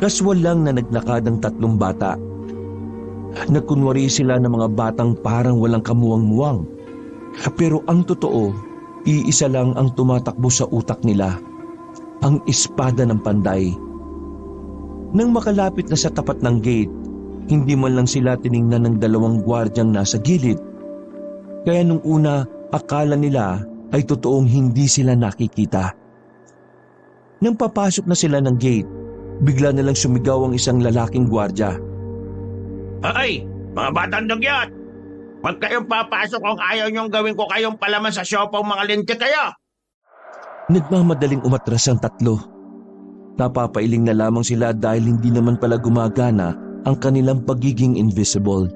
Kaswal lang na naglakad ang tatlong bata. Nagkunwari sila ng mga batang parang walang kamuwang-muwang. Pero ang totoo, iisa lang ang tumatakbo sa utak nila. Ang espada ng panday. Nang makalapit na sa tapat ng gate, hindi man lang sila tiningnan ng dalawang gwardyang nasa gilid. Kaya nung una, akala nila ay totoong hindi sila nakikita. Nang papasok na sila ng gate, bigla na lang sumigaw ang isang lalaking gwardya. Ay, mga batang dugyot! Huwag kayong papasok kung ayaw niyong gawin ko kayong palaman sa siopaw mga lintik kayo! Nagmamadaling umatras ang tatlo. Napapailing na lamang sila dahil hindi naman pala gumagana ang kanilang pagiging invisible.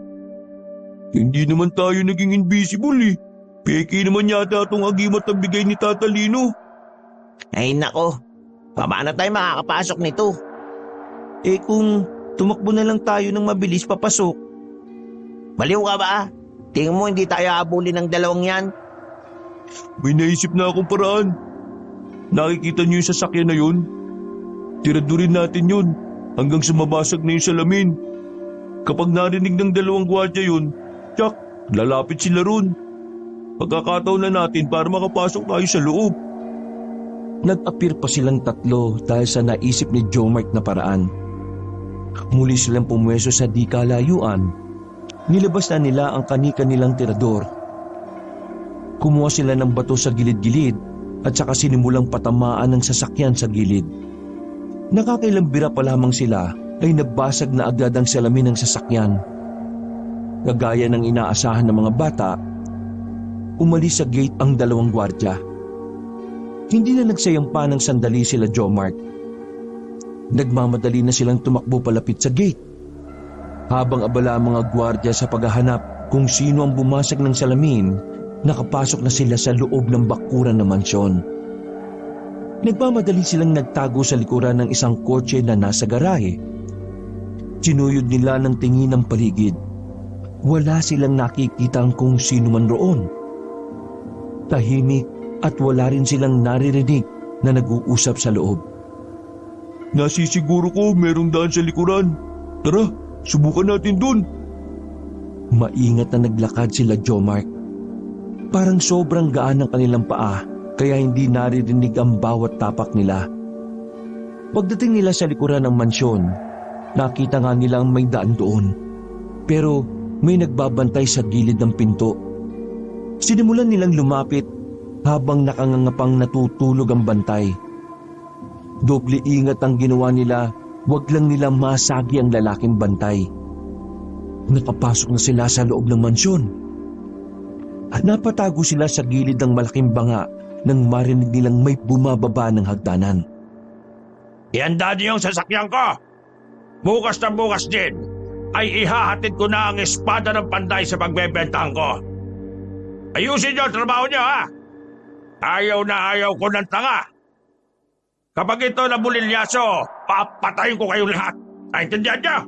Hindi naman tayo naging invisible eh. Peke naman yata itong agimat na bigay ni Tata Lino. Ay nako, Paano tayo makakapasok nito? Eh kung tumakbo na lang tayo ng mabilis papasok, Baliw ka ba? Tingin mo hindi tayo abulin ng dalawang yan? May naisip na akong paraan. Nakikita niyo yung sasakyan na yun? Tiradurin natin yun hanggang sa mabasag na yung salamin. Kapag narinig ng dalawang gwardiya yun, tsak, lalapit sila ron. Pagkakataon na natin para makapasok tayo sa loob. nag-appear pa silang tatlo dahil sa naisip ni Jomart na paraan. Muli silang pumweso sa di kalayuan. Nilabas na nila ang kani-kanilang tirador. Kumuha sila ng bato sa gilid-gilid at saka sinimulang patamaan ng sasakyan sa gilid. Nakakailang bira pa lamang sila ay nabasag na agad ang salamin ng sasakyan. Kagaya ng inaasahan ng mga bata, umalis sa gate ang dalawang gwardya. Hindi na nagsayang pa ng sandali sila Jomart. Nagmamadali na silang tumakbo palapit sa gate. Habang abala ang mga gwardya sa paghahanap kung sino ang bumasag ng salamin, nakapasok na sila sa loob ng bakuran ng mansyon. Nagmamadali silang nagtago sa likuran ng isang kotse na nasa garahe. Sinuyod nila ng tingin ang paligid. Wala silang nakikitang kung sino man roon. Tahimik at wala rin silang naririnig na nag-uusap sa loob. Nasisiguro ko merong daan sa likuran. Tara, subukan natin dun. Maingat na naglakad sila Jomart. Parang sobrang gaan ng kanilang paa kaya hindi naririnig ang bawat tapak nila. Pagdating nila sa likuran ng mansyon, nakita nga nilang may daan doon. Pero may nagbabantay sa gilid ng pinto. Sinimulan nilang lumapit habang nakangangapang natutulog ang bantay. Doble ingat ang ginawa nila, wag lang nila masagi ang lalaking bantay. Nakapasok na sila sa loob ng mansyon. At napatago sila sa gilid ng malaking banga nang marinig nilang may bumababa ng hagdanan. Ihanda niyo yung sasakyan ko. Bukas na bukas din ay ihahatid ko na ang espada ng panday sa pagbebentahan ko. Ayusin niyo ang trabaho niyo, ha? Ayaw na ayaw ko ng tanga. Kapag ito nabulilyaso, papatayin ko kayong lahat. Naintindihan niyo?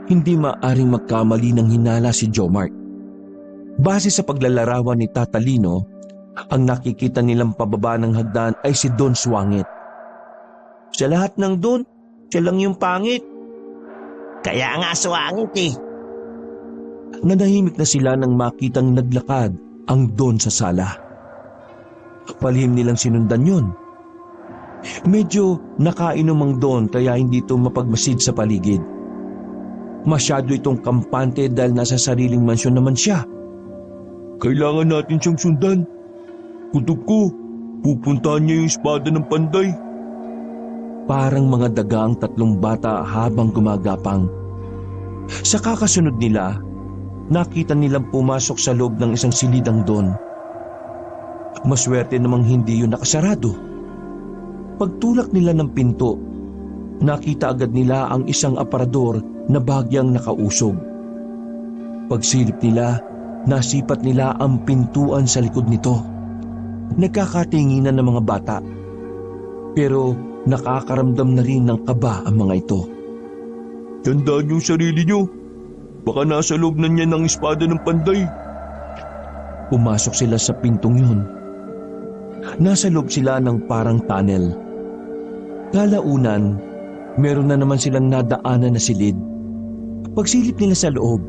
Hindi maaring magkamali ng hinala si Jomart. Base sa paglalarawan ni Tata Lino, ang nakikita nilang pababa ng hagdan ay si Don Swangit. Sa lahat ng doon, siya lang yung pangit. Kaya nga swangit eh. Nanahimik na sila nang makitang naglakad ang Don sa sala. Palihim nilang sinundan yun. Medyo nakainom ang Don kaya hindi ito mapagmasid sa paligid. Masyado itong kampante dahil nasa sariling mansyon naman siya. Kailangan natin siyang sundan. Kutob ko, pupuntahan niya yung espada ng panday. Parang mga daga ang tatlong bata habang gumagapang. Sa kakasunod nila, nakita nilang pumasok sa loob ng isang silidang Don. Maswerte namang hindi yun nakasarado. Pagtulak nila ng pinto, nakita agad nila ang isang aparador na bahagyang nakausog. Pagsilip nila, nasipat nila ang pintuan sa likod nito. Nagkakatinginan ng mga bata. Pero nakakaramdam na rin ng kaba ang mga ito. Tandaan yung sarili niyo. Baka nasa loob na niya ng espada ng panday. Pumasok sila sa pintong yun. Nasa loob sila ng parang tunnel. Kalaunan, meron na naman silang nadaanan na silid. Pagsilip nila sa loob,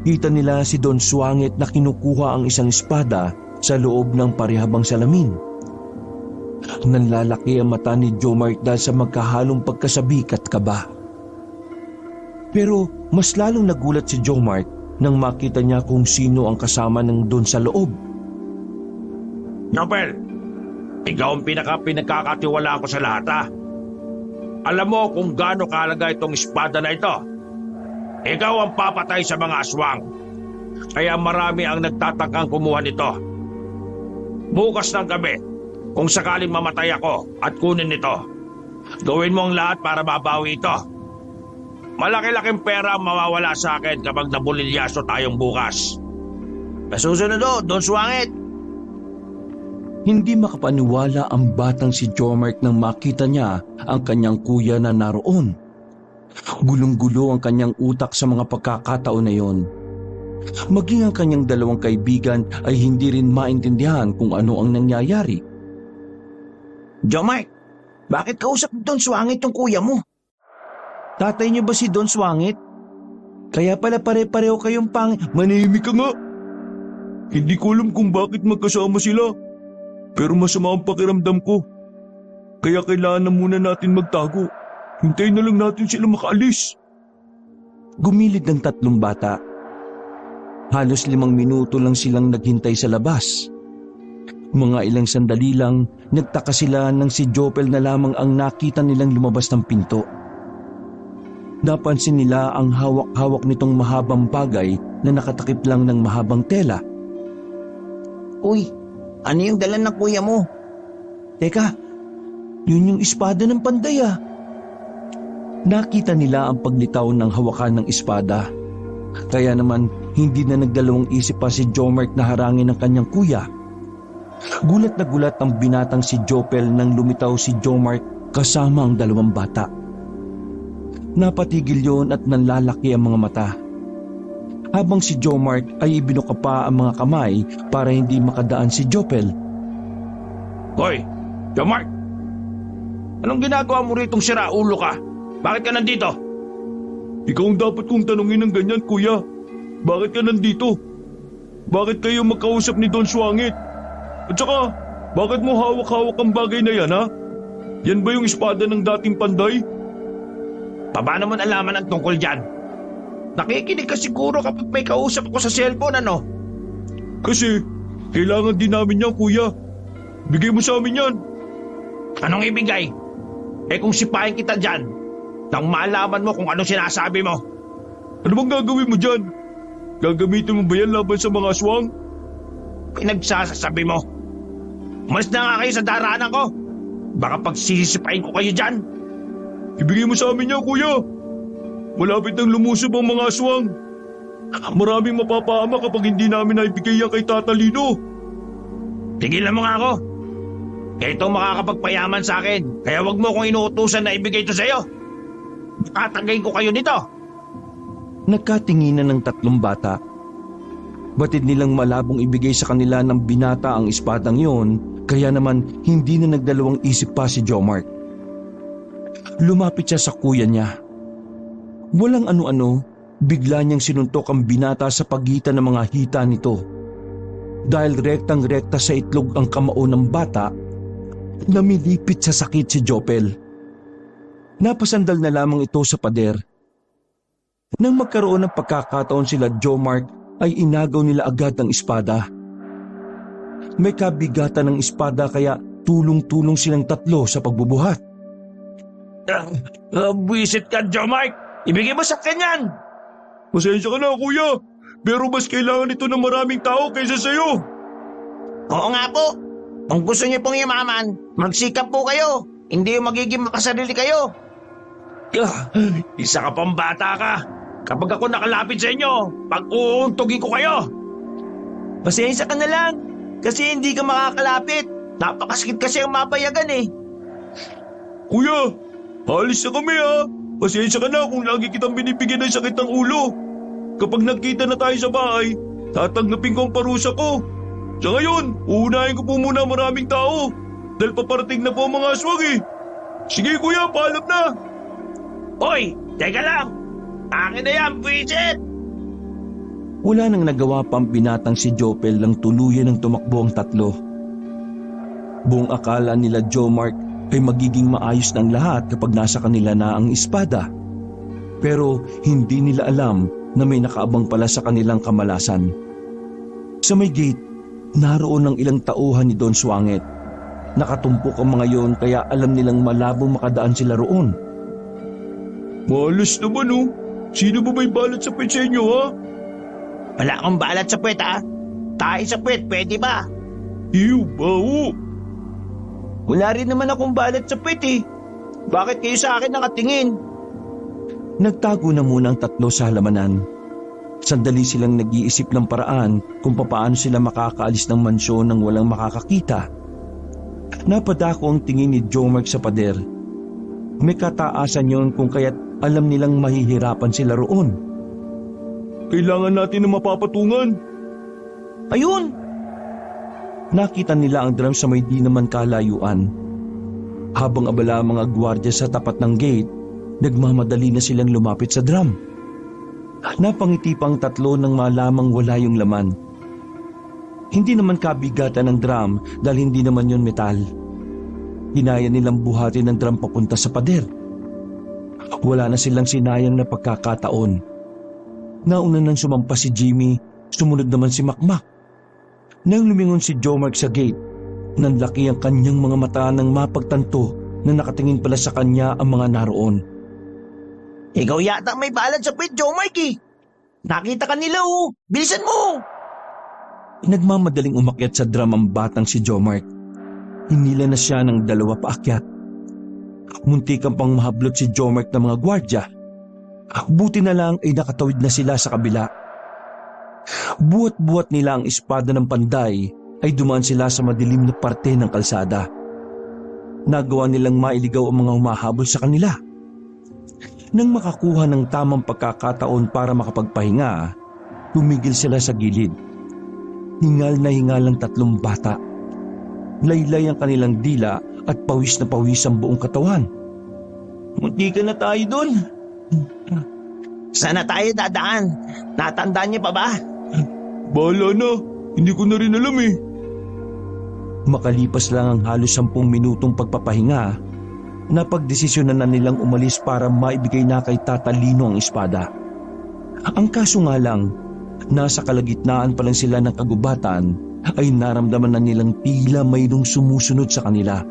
kita nila si Don Swangit na kinukuha ang isang espada sa loob ng parihabang salamin. Nanlalaki ang mata ni Jomart dahil sa magkahalong pagkasabik at kaba. Pero mas lalong nagulat si Jomart nang makita niya kung sino ang kasama ng Don sa loob. Nobel, ikaw ang pinagkakatiwala ko sa lahat, ha? Alam mo kung gaano kahalaga itong espada na ito. Ikaw ang papatay sa mga aswang. Kaya marami ang nagtatakang kumuha nito. Bukas ng gabi, kung sakaling mamatay ako at kunin ito, gawin mo ang lahat para mabawi ito. Malaki-laking pera ang mawawala sa akin kapag nabulilyaso tayong bukas. Masusunod o, Don Swangit. Hindi makapaniwala ang batang si Jomart nang makita niya ang kanyang kuya na naroon. Gulong-gulo ang kanyang utak sa mga pagkakataon na yon. Maging ang kanyang dalawang kaibigan ay hindi rin maintindihan kung ano ang nangyayari. Jomart, bakit kausap ni Don Swangit yung kuya mo? Tatay niyo ba si Don Swangit? Kaya pala pare-pareho kayong Manahimik ka nga. Hindi ko alam kung bakit magkasama sila. Pero masama ang pakiramdam ko. Kaya kailangan na muna natin magtago. Hintayin na lang natin sila makaalis. Gumilid ng tatlong bata. Halos 5 minuto lang silang naghintay sa labas. Mga ilang sandali lang, nagtaka sila nang si Jopel na lamang ang nakita nilang lumabas ng pinto. Napansin nila ang hawak-hawak nitong mahabang bagay na nakatakip lang ng mahabang tela. Uy, ano yung dala ng kuya mo? Teka, yun yung espada ng panday ah. Nakita nila ang paglitaw ng hawakan ng espada. Kaya naman hindi na nagdalawang isip pa si Jomart na harangin ang kanyang kuya. Gulat na gulat ang binatang si Jopel nang lumitaw si Jomart kasama ang 2 bata. Napatigil yon at nanlalaki ang mga mata. Habang si Jomart ay ibinuka pa ang mga kamay para hindi makadaan si Jopel. Hoy, Jomart! Anong ginagawa mo ritong siraulo ka? Bakit ka nandito? Ikaw ang dapat kong tanungin ng ganyan, kuya. Bakit ka nandito? Bakit kayo magkausap ni Don Swangit? At saka, bakit mo hawak-hawak ang bagay na yan, ha? Yan ba yung espada ng dating panday? Paano mo nalaman ang tungkol dyan? Nakikinig ka siguro kapag may kausap ako sa cellphone, ano? Kasi, kailangan din namin yan, kuya. Bigay mo sa amin yan. Anong ibigay? Eh kung sipahin kita dyan, nang malaman mo kung anong sinasabi mo. Ano bang gagawin mo dyan? Gagamitin mo ba yan laban sa mga aswang? Pinagsasabi mo. Umalis na nga kayo sa daraanan ko. Baka pagsisipahin ko kayo dyan. Ibigay mo sa amin yan, kuya. Malapit nang lumusob ang mga aswang. Maraming mapapahama kapag hindi namin naibigay yan kay Tata Lino. Tigilan mo nga ako. Kaya ito makakapagpayaman sa akin. Kaya wag mo akong inuutusan na ibigay ito sa'yo. Tatagayin ko kayo nito. Nagkatinginan ng 3 bata. Batid nilang malabong ibigay sa kanila ng binata ang espadang yon, kaya naman hindi na nagdalawang isip pa si Jomart. Lumapit siya sa kuya niya. Walang ano-ano, bigla niyang sinuntok ang binata sa pagitan ng mga hita nito. Dahil rektang-rekta sa itlog ang kamao ng bata, namilipit sa sakit si Jopel. Napasandal na lamang ito sa pader. Nang magkaroon ng pagkakataon sila Jomart, ay inagaw nila agad ang espada. May kabigatan ng espada kaya tulong-tulong silang 3 sa pagbubuhat. Buisit ka, Jomart! Ibigay mo sa kanyan! Pasensya ka na, kuya. Pero mas kailangan ito ng maraming tao kaysa sa'yo. Oo nga po. Kung gusto niyo pong yumaman, magsikap po kayo. Hindi yung magiging makasarili kayo. Isa ka pang bata ka. Kapag ako nakalapit sa inyo, pag-uuntugin ko kayo. Pasensya ka na lang. Kasi hindi ka makakalapit. Napakasakit kasi ang mapayagan eh. Kuya, alis na kami, ha. Pasensya ka na kung lagi kitang binibigyan ng sakit ng ulo. Kapag nagkita na tayo sa bahay, tatanggapin ko ang parusa ko. Sa ngayon, uunahin ko po muna maraming tao. Dahil paparating na po ang mga aswang eh. Sige kuya, paalam na. Hoy, teka lang. Akin na yan, buisit! Wala nang nagawa pang binatang si Jopel lang tuluyan ng tumakbo ang 3. Buong akala nila Jomart ay magiging maayos ng lahat kapag nasa kanila na ang espada. Pero hindi nila alam na may nakaabang pala sa kanilang kamalasan. Sa may gate, naroon ang ilang tauhan ni Don Swangit. Nakatumpok ang mga yon kaya alam nilang malabong makadaan sila roon. Malas naman, oh. Sino ba may balat sa petsa inyo, ha? Wala akong balat sa puwet ha. Tayo sa puwet, pwede ba? Ew, baho. Wala rin naman akong balat sa puwet eh. Bakit kayo sa akin nakatingin? Nagtago na muna ang 3 sa halamanan. Sandali silang nag-iisip ng paraan kung papaano sila makakaalis ng mansyon nang walang makakakita. Napadako ang tingin ni Jomark sa pader. May kataasan yon kung kaya't alam nilang mahihirapan sila roon. Kailangan natin na mapapatungan. Ayun! Nakita nila ang drum sa may di naman kalayuan. Habang abala ang mga gwardya sa tapat ng gate, nagmamadali na silang lumapit sa drum. Napangiti pang tatlo nang malamang wala yung laman. Hindi naman kabigatan ng drum dahil hindi naman yun metal. Hinaya nilang buhatin ng drum papunta sa pader. Wala na silang sinayang na pagkakataon. Nauna nang sumampa si Jimmy, sumunod naman si Makmak. Nang lumingon si Jomark sa gate, nanlaki ang kanyang mga mata nang mapagtanto na nakatingin pala sa kanya ang mga naroon. Ikaw yata may balad sa puwet, Jomark eh. Nakita ka nila oh. Bilisan mo! Nagmamadaling umakyat sa drum ang batang si Jomark. Hinila na siya ng 2 paakyat. Muntikan pang mahablot si Jomark ng mga gwardya. Buti na lang ay nakatawid na sila sa kabila. Buhat-buhat nila ang espada ng panday ay dumaan sila sa madilim na parte ng kalsada. Nagawa nilang mailigaw ang mga humahabol sa kanila. Nang makakuha ng tamang pagkakataon para makapagpahinga, tumigil sila sa gilid. Hingal na hingal ang 3 bata. Laylay ang kanilang dila at pawis na pawis ang buong katawan. Munti ka na tayo dun. Sana tayo dadaan. Natandaan niyo pa ba? Bahala na. Hindi ko na rin alam eh. Makalipas lang ang halos 10 minutong pagpapahinga, napagdesisyonan na nilang umalis para maibigay na kay Tata Lino ang espada. Ang kaso nga lang, nasa kalagitnaan pa lang sila ng kagubatan ay naramdaman na nilang tila mayroong sumusunod sa kanila.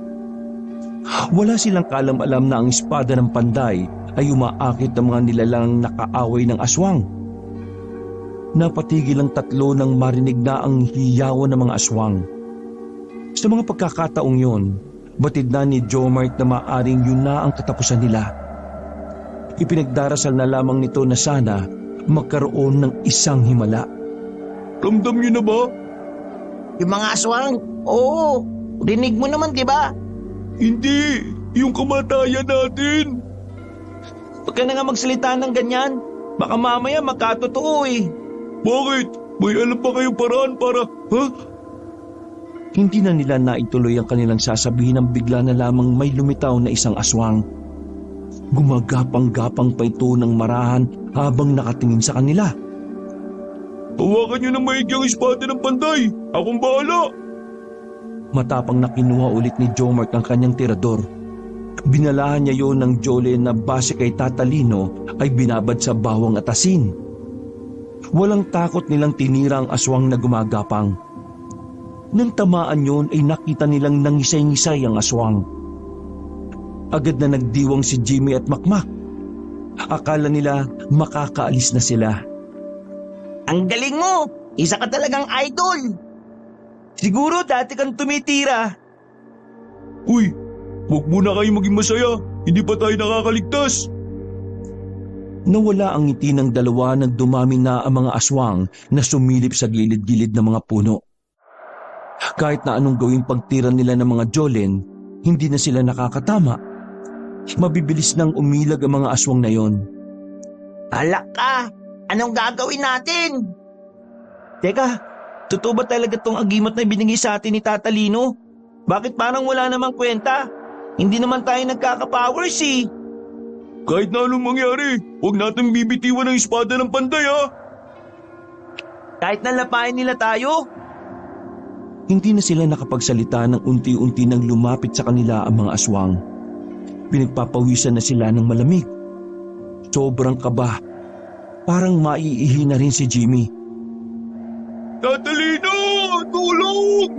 Wala silang kalam-alam na ang espada ng panday ay umaakit ng mga nilalang nakaaway ng aswang. Napatigil ang 3 nang marinig na ang hiyawan ng mga aswang. Sa mga pagkakataong yon, batid na ni Jomark na maaring yun na ang katapusan nila. Ipinagdarasal na lamang nito na sana magkaroon ng isang himala. Ramdam niyo na ba? Yung mga aswang? Oo. Rinig mo naman, di ba? Hindi. Yung kamatayan natin. Huwag ka na nga magsalita ng ganyan. Baka mamaya magkatotoo eh. Bakit? May alam pa kayong paraan para... Ha? Hindi na nila naituloy ang kanilang sasabihin nang bigla na lamang may lumitaw na isang aswang. Gumagapang-gapang pa ito ng marahan habang nakatingin sa kanila. Hawakan niyo na maigi ang espada ng panday. Akong bahala. Matapang na kinuha ulit ni Jomark ang kanyang tirador. Binalahan niya yon ng Jole na base kay Tata Lino ay binabad sa bawang at asin. Walang takot nilang tinira ang aswang na gumagapang. Nang tamaan yon ay nakita nilang nangisay-ngisay ang aswang. Agad na nagdiwang si Jimmy at Makmak. Akala nila makakaalis na sila. Ang galing mo! Isa ka talagang idol! Siguro dati kang tumitira. Uy, huwag muna kayo maging masaya. Hindi pa tayo nakakaligtas. Nawala ang ngiti ng 2 nang dumami na ang mga aswang na sumilip sa gilid-gilid ng mga puno. Kahit na anong gawing pagtira nila ng mga Jolen, hindi na sila nakakatama. Mabibilis nang umilag ang mga aswang na yon. Alak ka! Anong gagawin natin? Teka, totoo ba talaga tong agimat na binigay sa atin ni Tata Lino? Bakit parang wala namang kwenta? Hindi naman tayo nagkaka-powers eh. Kahit na anong mangyari, huwag natin bibitiwan ang espada ng panday ha. Kahit nalapain nila tayo? Hindi na sila nakapagsalita nang unti-unti nang lumapit sa kanila ang mga aswang. Pinagpapawisan na sila ng malamig. Sobrang kaba. Parang maiihi na rin si Jimmy. Tata Lino, tulong!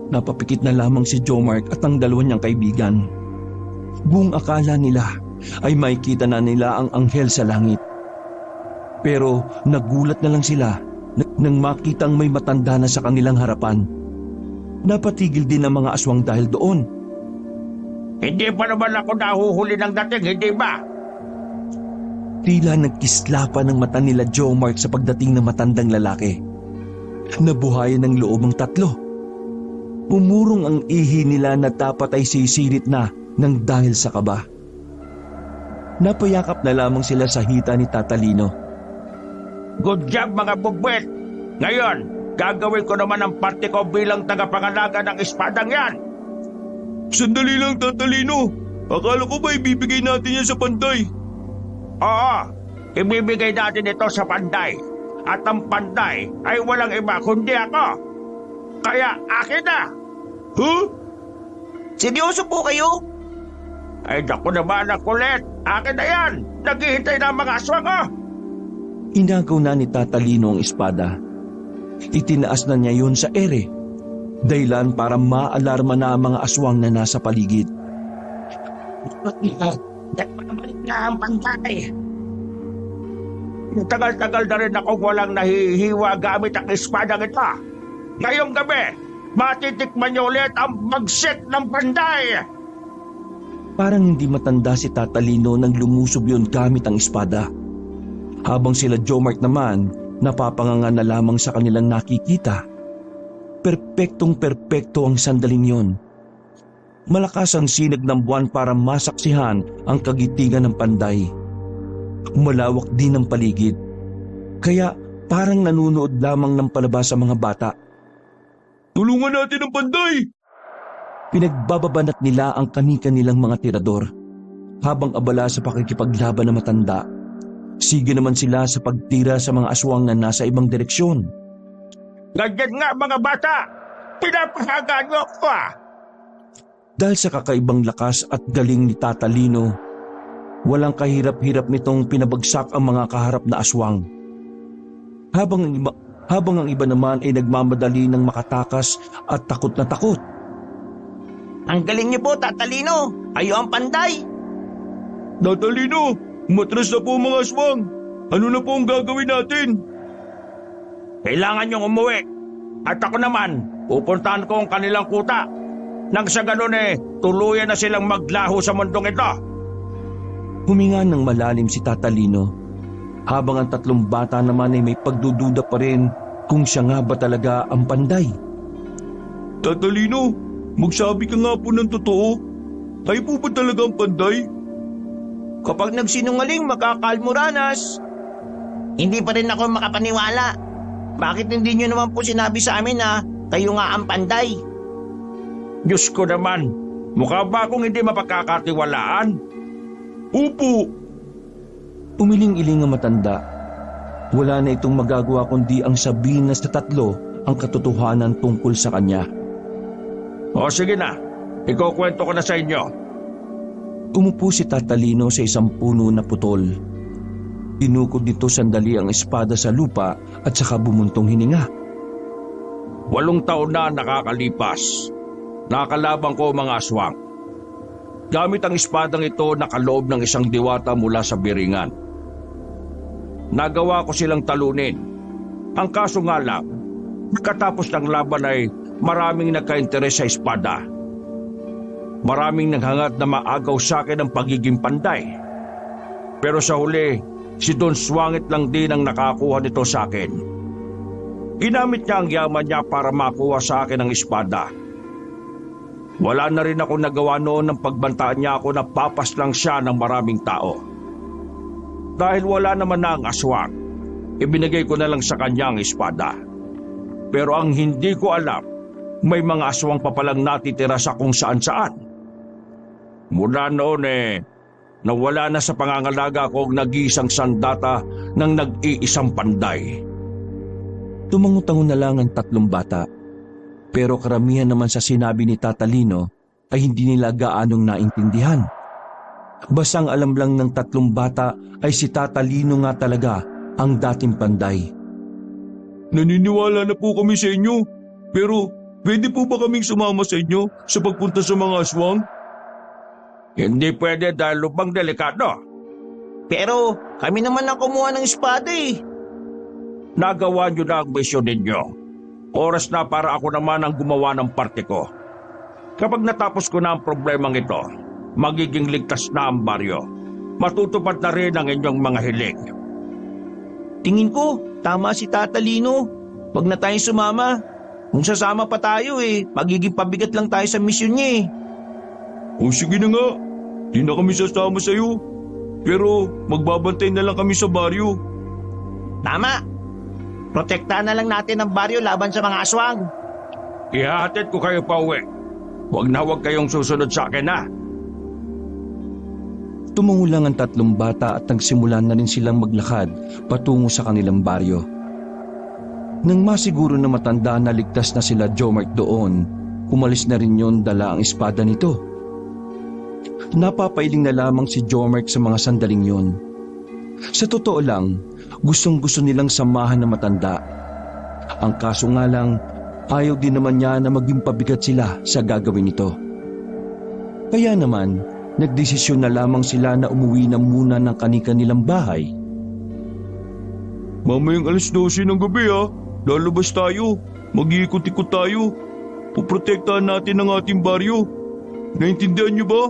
Napapikit na lamang si Jomark at ang 2 niyang kaibigan. Buong akala nila ay makikita na nila ang anghel sa langit. Pero nagulat na lang sila nang makitang may matanda na sa kanilang harapan. Napatigil din ang mga aswang dahil doon. Hindi pa naman ako nahuhuli ng dating, hindi ba? Tila nagkislapan ng mata nila Jomark sa pagdating ng matandang lalaki. Nabuhayan ng loob ang 3. Umurong ang ihi nila na dapat ay sisilip na ng dahil sa kaba. Napayakap na lamang sila sa hita ni Tata Lino. Good job mga bugwet! Ngayon, gagawin ko naman ang parte ko bilang tagapangalaga ng espadang yan! Sandali lang, Tata Lino. Akala ko ba ibibigay natin yan sa Panday? Oo, ibibigay natin ito sa Panday. At ang Panday ay walang iba kundi ako. Kaya akin na! Huh? Seryoso po kayo? Ay naku naman ang kulit! Akin na yan! Naghihintay na ang mga aswang oh! Inagaw na ni Tata Lino ang espada. Itinaas na niya yun sa ere, dahilan para maalarma na ang mga aswang na nasa paligid. Nagpabalik na ang Panday. Tagal-tagal na rin akong walang nahihiwa gamit ang espadang ito. Ngayong gabi, matitikman niyo ulit ang bagset ng Panday! Parang hindi matanda si Tata Lino nang lumusob yun gamit ang espada. Habang sila Jomart naman, napapanganga na lamang sa kanilang nakikita. Perpektong-perpekto ang sandaling yon. Malakas ang sinag ng buwan para masaksihan ang kagitingan ng Panday. Malawak din ang paligid, kaya parang nanunood lamang ng palabas sa mga bata. Tulungan natin ang Panday! Pinagbababanat nila ang kani-kanilang mga tirador. Habang abala sa pakikipaglaban na matanda, sige naman sila sa pagtira sa mga aswang na nasa ibang direksyon. Ganyan nga mga bata! Pinapahaga niyo ako ah! Dahil sa kakaibang lakas at galing ni Tata Lino, walang kahirap-hirap nitong pinabagsak ang mga kaharap na aswang. Habang ang iba naman ay nagmamadali ng makatakas at takot na takot. Ang galing niyo po, Tata Lino. Kayo ang Panday. Tata Lino, umatras na po ang mga aswang. Ano na po ang gagawin natin? Kailangan niyong umuwi. At ako naman, pupuntahan ko ang kanilang kuta. Nang sa ganun tuluyan na silang maglaho sa mundong ito. Huminga ng malalim si Tata Lino, habang ang tatlong bata naman ay may pagdududa pa rin kung siya nga ba talaga ang Panday. Tata Lino, magsabi ka nga po ng totoo. Kayo po ba talaga ang Panday? Kapag nagsinungaling, makakalmuranas. Hindi pa rin ako makapaniwala. Bakit hindi niyo naman po sinabi sa amin na kayo nga ang Panday? Diyos ko naman, mukha ba akong hindi mapagkakatiwalaan? Opo. Umiling-iling ang matanda. Wala na itong magagawa kundi ang sabihin na sa tatlo ang katotohanan tungkol sa kanya. O sige na, ikukwento ko na sa inyo. Umupo si Tata Lino sa isang puno na putol. Tinukod nito sandali ang espada sa lupa at saka bumuntong hininga. 8 taon na nakakalipas. Nakalabang ko mga aswang. Gamit ang espadang ito nakaloob ng isang diwata mula sa Biringan. Nagawa ko silang talunin. Ang kaso nga lang, pagkatapos ng laban ay maraming nagka-interes sa espada. Maraming naghangat na maagaw sa akin ang pagiging Panday. Pero sa huli, si Don Swangit lang din ang nakakuha nito sa akin. Ginamit niya ang yaman niya para makuha sa akin ang espada. Wala na rin ako nagawa noon ng pagbantaan niya ako na papas lang siya ng maraming tao. Dahil wala naman na ang aswang, ibinigay ko na lang sa kanya ang espada. Pero ang hindi ko alam, may mga aswang pa palang natitira sa kung saan-saan. Mula noon nawala na sa pangangalaga ko ang nag-iisang sandata ng nag-iisang Panday. Tumangutangon na lang ang tatlong bata. Pero karamihan naman sa sinabi ni Tata Lino ay hindi nila gaanong naintindihan. Basang alam lang ng tatlong bata ay si Tata Lino nga talaga ang dating Panday. Naniniwala na po kami sa inyo. Pero pwede po ba kaming sumama sa inyo sa pagpunta sa mga aswang? Hindi pwede dahil lubang delikado. Pero kami naman ang kumuha ng espada Nagawa niyo na ang misyon ninyo. Oras na para ako naman ang gumawa ng parte ko. Kapag natapos ko na ang problemang ito, magiging ligtas na ang baryo. Matutupad na rin ang inyong mga hiling. Tingin ko, tama si Tata Lino. Wag na tayong sumama. Kung sasama pa tayo magiging pabigat lang tayo sa misyon niya O sige na nga, di na kami sasama sa'yo. Pero magbabantay na lang kami sa baryo. Tama. Protektahan na lang natin ang baryo laban sa mga aswang. Ihahatid ko kayo pa uwi. Huwag kayong susunod sa akin ha. Tumungo lang ang tatlong bata at nagsimulan na rin silang maglakad patungo sa kanilang baryo. Nang masiguro na matanda na ligtas na sila Jomart doon, umalis na rin yon dala ang espada nito. Napapailing na lamang si Jomart sa mga sandaling yon. Sa totoo lang, gustong-gusto nilang samahan na matanda. Ang kaso nga lang, ayaw din naman niya na maging pabigat sila sa gagawin nito. Kaya naman, nagdesisyon na lamang sila na umuwi na muna ng kani-kanilang bahay. Mamayang 12:00 ng gabi lalabas tayo. Mag-iikot-ikot tayo. Puprotektahan natin ang ating baryo. Naintindihan niyo ba?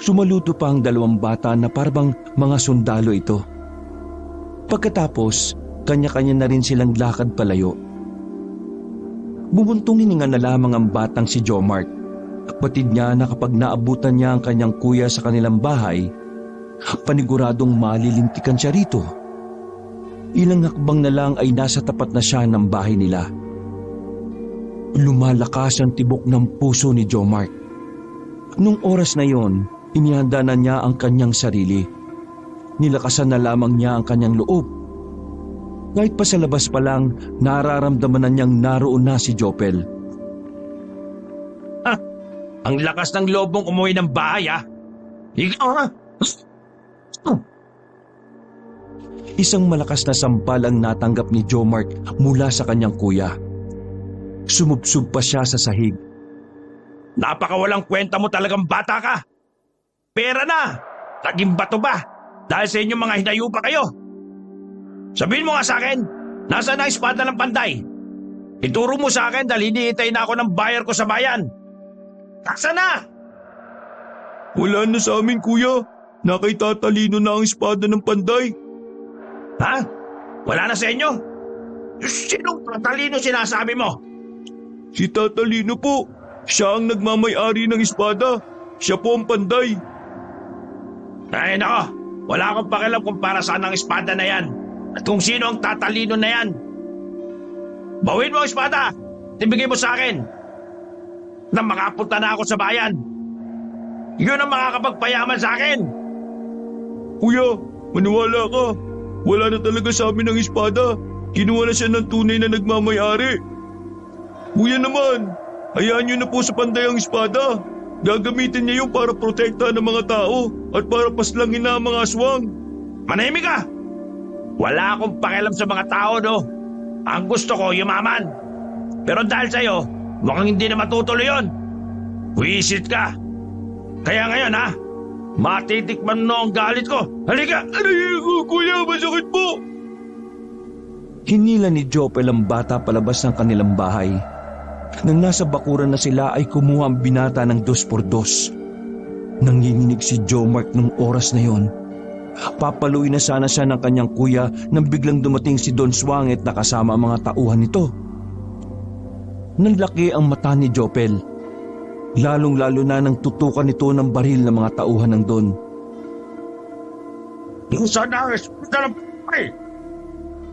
Sumaludo pa ang dalawang bata na parang mga sundalo ito. Pagkatapos, kanya-kanya na rin silang lakad palayo. Bumuntong hininga na lamang ang batang si Jomart. Batid niya na kapag naabutan niya ang kanyang kuya sa kanilang bahay, paniguradong malilintikan siya rito. Ilang hakbang na lang ay nasa tapat na siya ng bahay nila. Lumalakas ang tibok ng puso ni Jomart. Nung oras na yon, inihanda na niya ang kanyang sarili. Nilakasan na lamang niya ang kanyang loob. Kahit pa sa labas pa lang, nararamdaman na niyang naroon na si Jopel. Ang lakas ng loob mong umuwi ng bahay Ikaw Isang malakas na sampal ang natanggap ni Jomart mula sa kanyang kuya. Sumubsob pa siya sa sahig. Napakawalang kwenta mo talagang bata ka. Pera na! Naging bato ba? Dahil sa inyong mga hinayupa kayo. Sabihin mo nga sa akin, nasaan ang espada ng Panday? Ituro mo sa akin dahil hinihintay na ako ng bayar ko sa bayan. Taksa na! Wala na sa amin, kuya. Nakitatalino na ang espada ng Panday. Ha? Wala na sa inyo? Sinong tatalino sinasabi mo? Si Tatalino po. Siya ang nagmamay-ari ng espada. Siya po ang Panday. Ay nako, wala akong pakialam kung para saan ang espada na yan at kung sino ang tatalino na yan. Bawin mo ang espada! Ibigay mo sa akin na makapunta na ako sa bayan. Yun ang makakapagpayaman sa akin. Kuya, maniwala ka. Wala na talaga sa amin ang espada. Kinuha na siya ng tunay na nagmamay-ari. Kuya naman, hayaan niyo na po sa Panday ang espada. Gagamitin niya yun para protektahan ng mga tao at para paslangin na ang mga aswang. Manahimik ka! Wala akong pakialam sa mga tao, no? Ang gusto ko, yumaman. Pero dahil sa'yo, mukhang hindi na matutuloy yun. Wisit ka. Kaya ngayon, matitikman mo ang galit ko. Halika! Aray ko, kuya, masakit po! Hinila ni Jopel ang bata palabas ng kanilang bahay. Nang nasa bakuran na sila ay kumuha ang binata ng 2x2. Nanginginig si Jomart nung oras na yon. Papaluin na sana siya ng kanyang kuya nang biglang dumating si Don Swangit na kasama ang mga tauhan nito. Nanlaki ang mata ni Jopel. Lalong-lalo na nang tutukan nito ng baril ng mga tauhan ng Don. Saan ang espada ng Panday?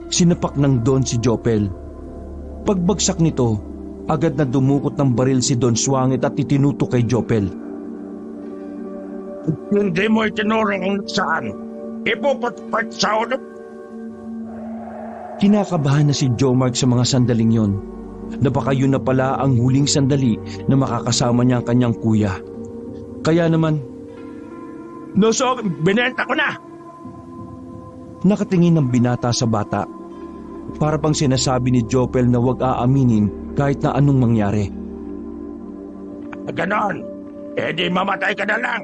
Sinapak ng Don si Jopel. Pagbagsak nito, agad na dumukot ng baril si Don Swangit at itinuto kay Jopel. Hindi mo itinuro kung saan. Ipupatpat sa ulo. Kinakabahan na si Jomart sa mga sandaling yon. Na baka yun na pala ang huling sandali na makakasama niya ang kanyang kuya. Kaya naman, Nasa akin, binenta ko na! nakatingin ang binata sa bata. Para pang sinasabi ni Jopel na huwag aaminin kahit na anong mangyari. Ganon, di mamatay ka na lang.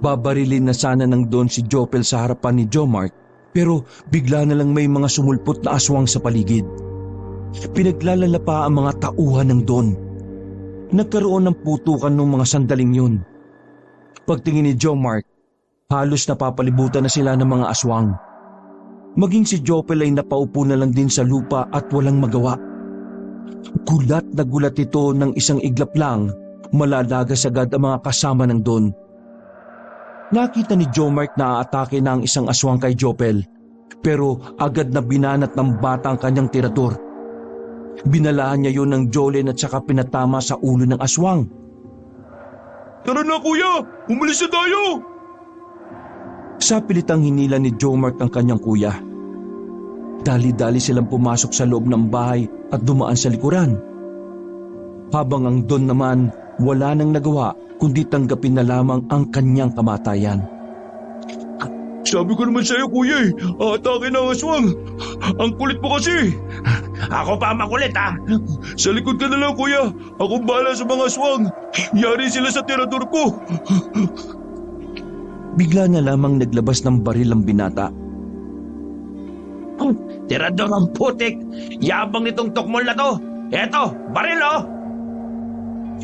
Babarilin na sana ng Don si Jopel sa harapan ni Jomart, pero bigla na lang may mga sumulpot na aswang sa paligid. Pinaglalala pa ang mga tauhan ng Don. Nagkaroon ng putukan ng mga sandaling yun. Pagtingin ni Jomart, halos napapalibutan na sila ng mga aswang. Maging si Jopel ay napaupo na lang din sa lupa at walang magawa. Gulat na gulat ito ng isang iglap lang, malalagas agad ang mga kasama ng Don. Nakita ni Jomart na aatake na ang isang aswang kay Jopel, pero agad na binanat ng bata ang kanyang tirador. Binalaan niya yun ng Jolen at saka pinatama sa ulo ng aswang. Tara na kuya! Umalis na tayo! Sa pilitang hinila ni Jomart ang kanyang kuya. Dali-dali silang pumasok sa loob ng bahay at dumaan sa likuran. Habang ang Don naman wala nang nagawa kundi tanggapin na lamang ang kanyang kamatayan. Sabi ko naman sa'yo kuya aatake na ang aswang. Ang kulit mo kasi. Ako pa makulit ha. Sa likod ka na lang kuya. Ako bahala sa mga aswang. Yari sila sa tirador ko. Bigla na lamang naglabas ng baril ang binata. Tirador ang putik. Yabang nitong tukmol na to. Eto, baril oh.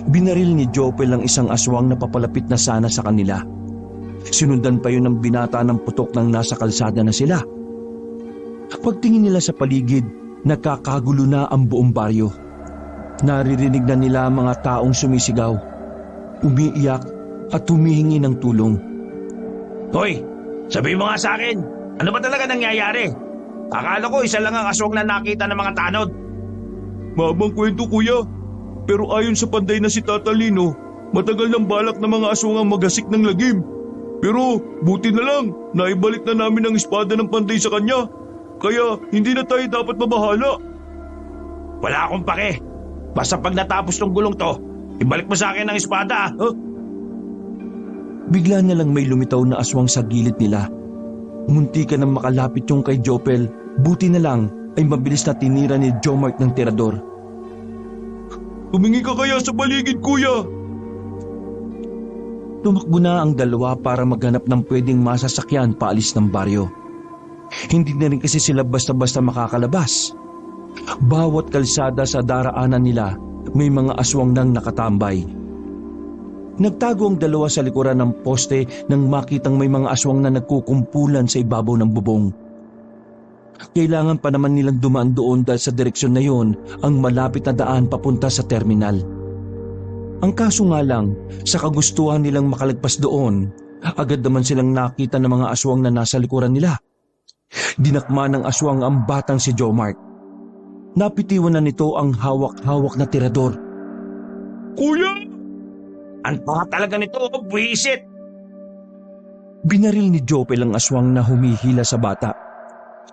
Binaril ni Jopel ang isang aswang na papalapit na sana sa kanila. Sinundan pa yun ng binata ng putok nang nasa kalsada na sila. Pagtingin nila sa paligid, nakakagulo na ang buong baryo. Naririnig na nila ang mga taong sumisigaw, umiiyak at humihingi ng tulong. Hoy, sabihin mo nga sa akin, ano ba talaga nangyayari? Akala ko isa lang ang aswang na nakita ng mga tanod. Mabang kwento kuya. Pero ayon sa panday na si Tata Lino, matagal ng balak ng mga aswang ang magasik ng lagim. Pero buti na lang, naibalik na namin ang espada ng panday sa kanya. Kaya hindi na tayo dapat mabahala. Wala akong pake. Basta pag natapos tong gulong to, ibalik mo sa akin ang espada. Huh? Bigla na lang may lumitaw na aswang sa gilid nila. Munti ka nang makalapit yung kay Jopel, buti na lang ay mabilis na tinira ni Jomart ng tirador. Tumingi ka kaya sa paligid kuya. Tumakbo na ang dalawa para maghanap ng pwedeng masasakyan paalis ng baryo. Hindi na rin kasi sila basta-basta makakalabas. Bawat kalsada sa daraanan nila may mga aswang nang nakatambay. Nagtago ang dalawa sa likuran ng poste nang makitang may mga aswang na nagkukumpulan sa ibabaw ng bubong. Kailangan pa naman nilang dumaan doon dahil sa direksyon na yon ang malapit na daan papunta sa terminal. Ang kaso nga lang, sa kagustuhan nilang makalagpas doon, agad naman silang nakita ng mga aswang na nasa likuran nila. Dinakma ng aswang ang batang si Jomart. Napitiwan na nito ang hawak-hawak na tirador. Kuya! Ang panga talaga nito, buwisit. Binaril ni Jopel ang aswang na humihila sa bata.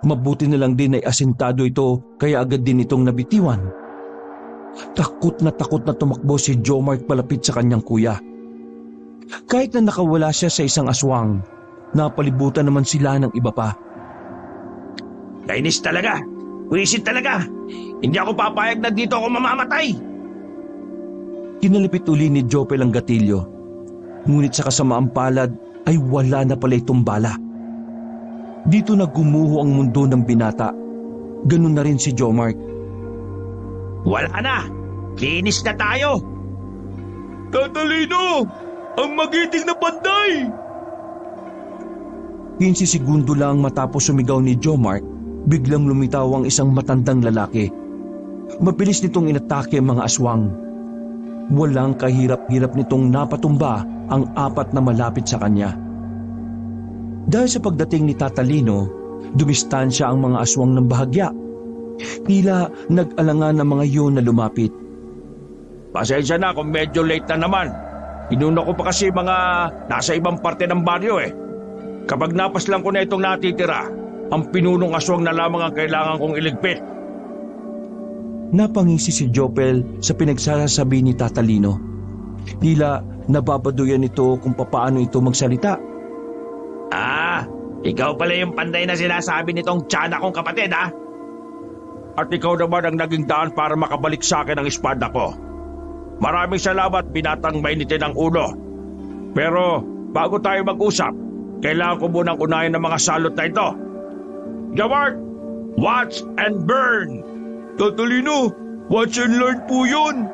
Mabuti na lang din ay asintado ito kaya agad din itong nabitiwan. Takot na tumakbo si Jomart palapit sa kanyang kuya. Kahit na nakawala siya sa isang aswang, napalibutan naman sila ng iba pa. Kainis talaga. Buwisit talaga. Hindi ako papayag na dito ako mamamatay. Kinalipit uli ni Jopel ang gatilyo. Ngunit sa kasamaang palad ay wala na pala itong bala. Dito na gumuho ang mundo ng binata. Ganun na rin si Jomart. Wala na. Linis na tayo. Tata Lino! Ang magiting na panday! 15 segundo lang matapos sumigaw ni Jomart, biglang lumitaw ang isang matandang lalaki. Mabilis nitong inatake ang mga aswang. Walang kahirap-hirap nitong napatumba ang 4 na malapit sa kanya. Dahil sa pagdating ni Tata Lino, dumistansya ang mga aswang ng bahagya. Tila nag-alangan ang mga yun na lumapit. Pasensya na kung medyo late na naman. Inuna ko pa kasi mga nasa ibang parte ng baryo eh. Kapag napaslang ko na itong natitira, ang pinunong aswang na lamang ang kailangan kong iligpit. Napangisi si Jopel sa pinagsasabi ni Tata Lino. Tila nababaduyan ito kung papaano ito magsalita. Ikaw pala yung panday na sinasabi nitong tiyanak kong kapatid ha? At ikaw naman ang naging daan para makabalik sa akin ang espada ko. Maraming salamat, binatang mainitin ang ulo. Pero bago tayo mag-usap, kailangan ko munang unahin ang mga salot na ito. Jomart, watch and burn! Tata Lino, watch and learn po yun.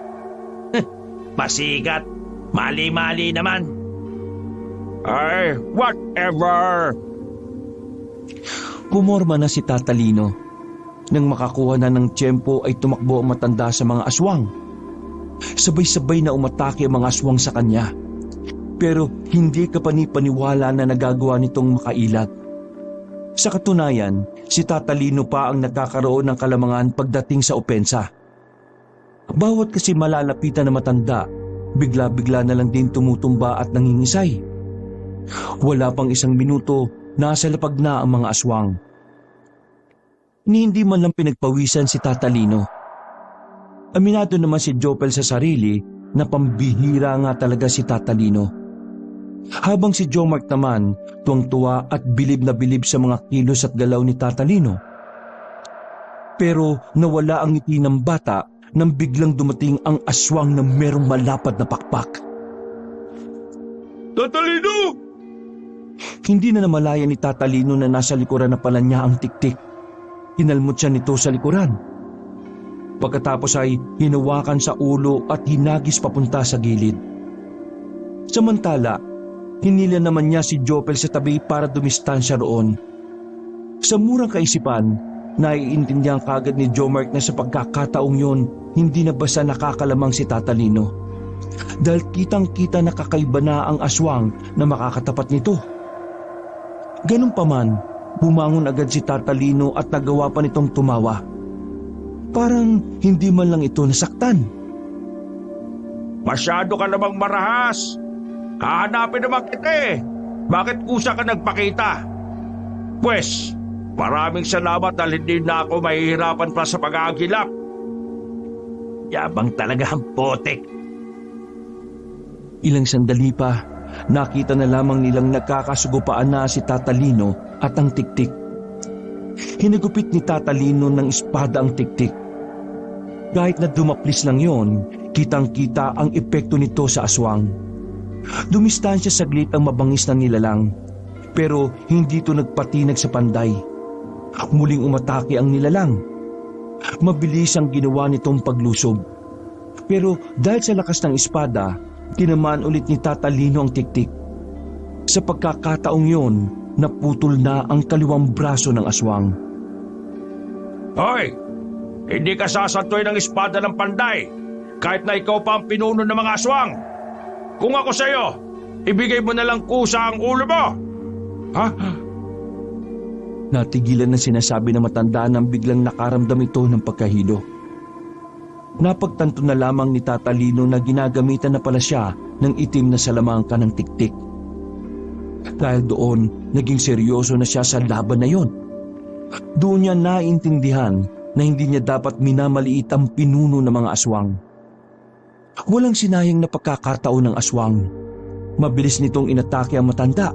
Pasikat, mali-mali naman. Ay, whatever! Pumorma na si Tatalino. Nang makakuha na ng tiyempo ay tumakbo ang matanda sa mga aswang. Sabay-sabay na umatake ang mga aswang sa kanya. Pero hindi kapani-paniwala na nagagawa nitong makailag. Sa katunayan, si Tatalino pa ang nagkakaroon ng kalamangan pagdating sa opensa. Bawat kasi malalapitan na matanda, bigla-bigla na lang din tumutumba at nangingisay. Wala pang 1 minuto, nasa lapag na ang mga aswang. Ni hindi man lang pinagpawisan si Tatalino. Aminado naman si Jopel sa sarili na pambihira nga talaga si Tatalino. Habang si Jomark naman, tuwang-tuwa at bilib na bilib sa mga kilos at galaw ni Tatalino. Pero nawala ang ngiti ng bata nang biglang dumating ang aswang na merong malapad na pakpak. Tatalino! Hindi na namalayan ni Tatalino na nasa likuran na pala niya ang tiktik. Hinalmot siya nito sa likuran. Pagkatapos ay hinawakan sa ulo at hinagis papunta sa gilid. Samantala, hinila naman niya si Jopel sa tabi para dumistansya roon. Sa murang kaisipan, naiintindihan kagad ni Jomark na sa pagkakataong yon, hindi na basta nakakalamang si Tatalino. Dahil kitang-kita na kakaiba na ang aswang na makakatapat nito. Ganun pa man, bumangon agad si Tatalino at nagawa pa nitong tumawa. Parang hindi man lang ito nasaktan. Masyado ka namang marahas. Hahanapin naman kita eh. Bakit kusa ka nagpakita? Pwes, maraming salamat dahil hindi na ako mahihirapan pa sa pag-aagilap. Yabang talaga ang potek. Ilang sandali pa, nakita na lamang nilang nagkakasugupaan na si Tatalino at ang tiktik. Hinagupit ni Tatalino ng espada ang tiktik. Kahit na dumaplis lang yon, kitang-kita ang epekto nito sa aswang. Dumistansya saglit ang mabangis na nilalang, pero hindi ito nagpatinag sa panday. Muling umatake ang nilalang. Mabilis ang ginawa nitong paglusob. Pero dahil sa lakas ng espada, tinamaan ulit ni Tatalino ang tiktik. Sa pagkakataong yon, naputol na ang kaliwang braso ng aswang. Hoy! Hindi ka sasantoy ng espada ng panday kahit na ikaw pa ang pinuno ng mga aswang. Kung ako sa'yo, ibigay mo na lang kusa ang ulo mo. Ha? Natigilan na sinasabi ng matanda nang biglang nakaramdam ito ng pagkahilo. Napagtanto na lamang ni Tatalino na ginagamitan na pala siya ng itim na salamangka ng tiktik. Dahil doon, naging seryoso na siya sa laban na yon. Doon niya naintindihan na hindi niya dapat minamaliit ang pinuno ng mga aswang. Walang sinayang na pagkakataon ng aswang. Mabilis nitong inatake ang matanda.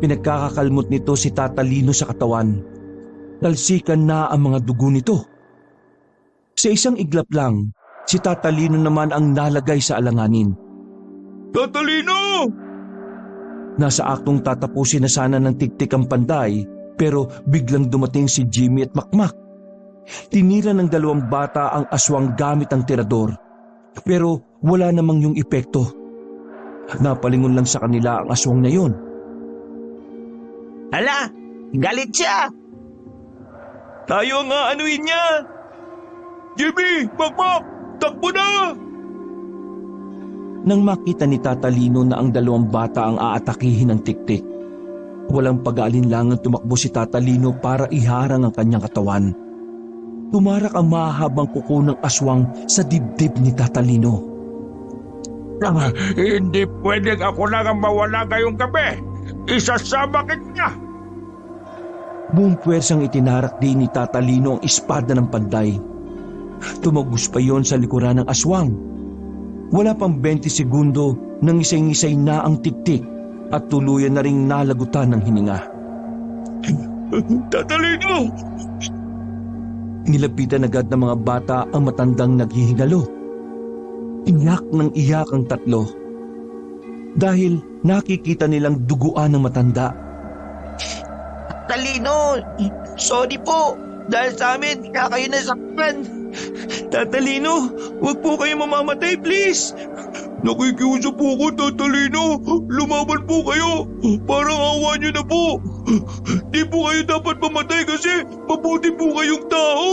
Pinagkakakalmot nito si Tatalino sa katawan. Talsikan na ang mga dugo nito. Sa isang iglap lang, si Tatalino naman ang nalagay sa alanganin. Tatalino! Nasa aktong tatapusin na sana ng tiktik ang panday, pero biglang dumating si Jimmy at Makmak. Tinira ng 2 bata ang aswang gamit ang tirador, pero wala namang yung epekto. Napalingon lang sa kanila ang aswang na yon. Hala, galit siya. Tayo nga anuin niya! Jimmy! Makmak! Takbo na! Nang makita ni Tatalino na ang 2 bata ang aatakihin ng tiktik, walang pag-aalinlangan tumakbo si Tatalino para iharang ang kanyang katawan. Tumarak ang mahabang kuko ng aswang sa dibdib ni Tatalino. Hindi pwedeng ako lang ang mawala ngayong gabi. Isasama kita. Buong puwersang itinarak din ni Tatalino ang espada ng panday. Tumagos pa yon sa likuran ng aswang. Wala pang 20 segundo nang isay-isay na ang tiktik at tuluyan na ring nalagutan ng hininga. Tatalino! Nilapitan agad ng mga bata ang matandang naghihingalo. Iyak ng iyak ang 3 dahil nakikita nilang duguan ng matanda. Talino, sorry po. Dahil sa amin, kaya kayo nasaktan. Tatalino, huwag po kayo mamamatay, please! Nakikiusap po ko, Tatalino. Lumaban po kayo. Parang awa niyo na po. Di po kayo dapat mamatay kasi mabuti po kayong tao.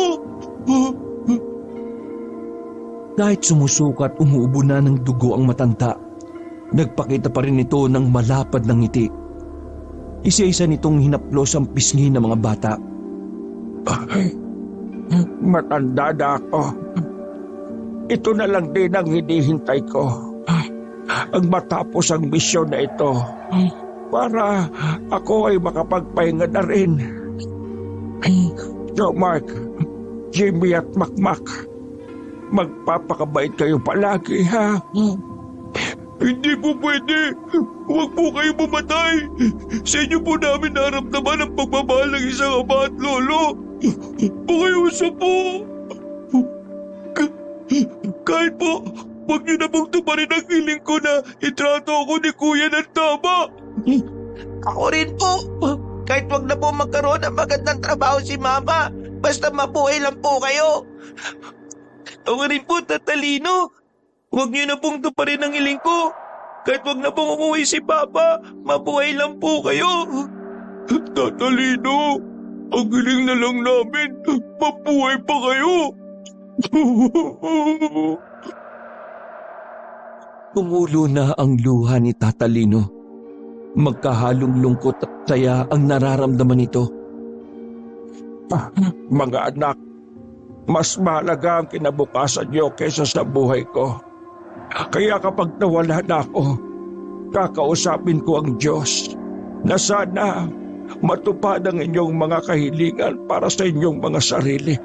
Kahit sumusukat umuubo na ng dugo ang matanda, nagpakita pa rin ito ng malapad na ngiti. Isa-isa nitong hinaplos ang pisngi ng mga bata. Matanda na ako. Ito na lang din ang hinihintay ko. Ang matapos ang misyon na ito para ako ay makapagpahinga na rin. Joe Mark, Jimmy at Makmak, magpapakabait kayo palagi, ha? Hindi po pwede. Huwag po kayo mamatay. Sa inyo po namin naramdaman ang pagmamahal ng isang ama at lolo. Pakiusap po. Kahit po, huwag niyo na pong tuparin ang hiling ko na itrato ako ni Kuya ng tama. Ako rin po. Kahit wag na po magkaroon ng magandang trabaho si Mama, basta mabuhay lang po kayo. Ako rin po, Tatalino. Huwag niyo na pong tuparin ang hiling ko. Kahit wag na pong umuwi si Papa, mabuhay lang po kayo. Tatalino, ang hiling na lang namin, mabuhay pa kayo. Tumulo na ang luha ni Tatalino. Magkahalong lungkot at saya ang nararamdaman nito. Mga anak, mas mahalaga ang kinabukasan niyo kaysa sa buhay ko. Kaya kapag nawala na ako, kakausapin ko ang Diyos na sana matupad ang inyong mga kahilingan para sa inyong mga sarili.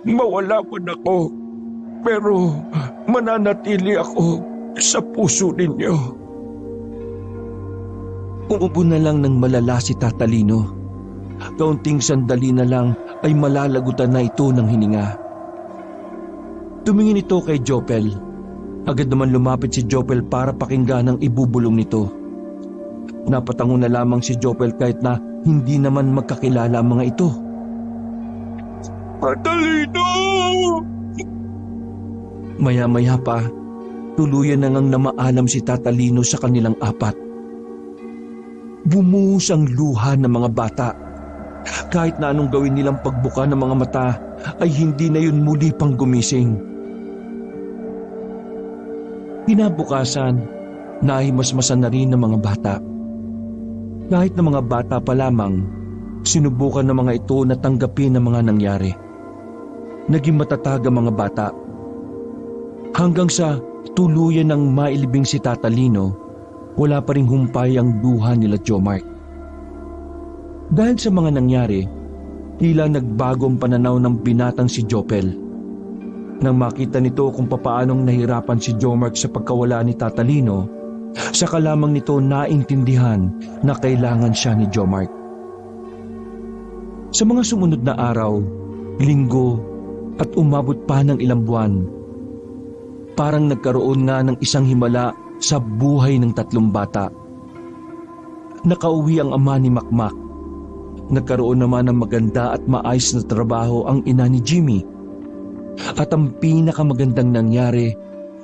Mawala man ako, pero mananatili ako sa puso ninyo. Umubo na lang ng malala si Tatalino. Kaunting sandali na lang ay malalagutan na ito ng hininga. Tumingin ito kay Jopel. Agad naman lumapit si Jopel para pakinggan ang ibubulong nito. Napatango na lamang si Jopel kahit na hindi naman magkakilala ang mga ito. Tatalino! Maya-maya pa, tuluyan na ngang namaalam si Tatalino sa kanilang apat. Bumuhos ang luha ng mga bata. Kahit na anong gawin nilang pagbuka ng mga mata, ay hindi na yun muli pang gumising. Kinabukasan, nahimasmasan na rin ng mga bata. Kahit na mga bata pa lamang, sinubukan ng mga ito na tanggapin ang mga nangyari. Naging matatag ang mga bata. Hanggang sa tuluyan ng mailibing si Tatalino, wala pa ring humpay ang luha nila Jomark. Dahil sa mga nangyari, tila nagbago ang pananaw ng binatang si Jopel. Nang makita nito kung papaanong nahirapan si Jomark sa pagkawala ni Tatalino, saka lamang nito naintindihan na kailangan siya ni Jomark. Sa mga sumunod na araw, linggo at umabot pa ng ilang buwan, parang nagkaroon nga ng isang himala sa buhay ng tatlong bata. Nakauwi ang ama ni Makmak. Nagkaroon naman ng maganda at maayos na trabaho ang ina ni Jimmy. At ang pinakamagandang nangyari,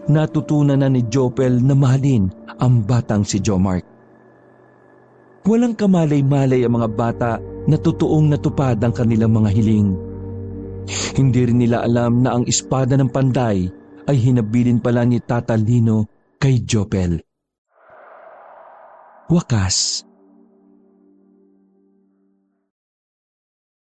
natutunan na ni Jopel na mahalin ang batang si Jomark. Walang kamalay-malay ang mga bata na totoong natupad ang kanilang mga hiling. Hindi rin nila alam na ang espada ng panday ay hinabilin pala ni Tatalino kay Jopel. Wakas,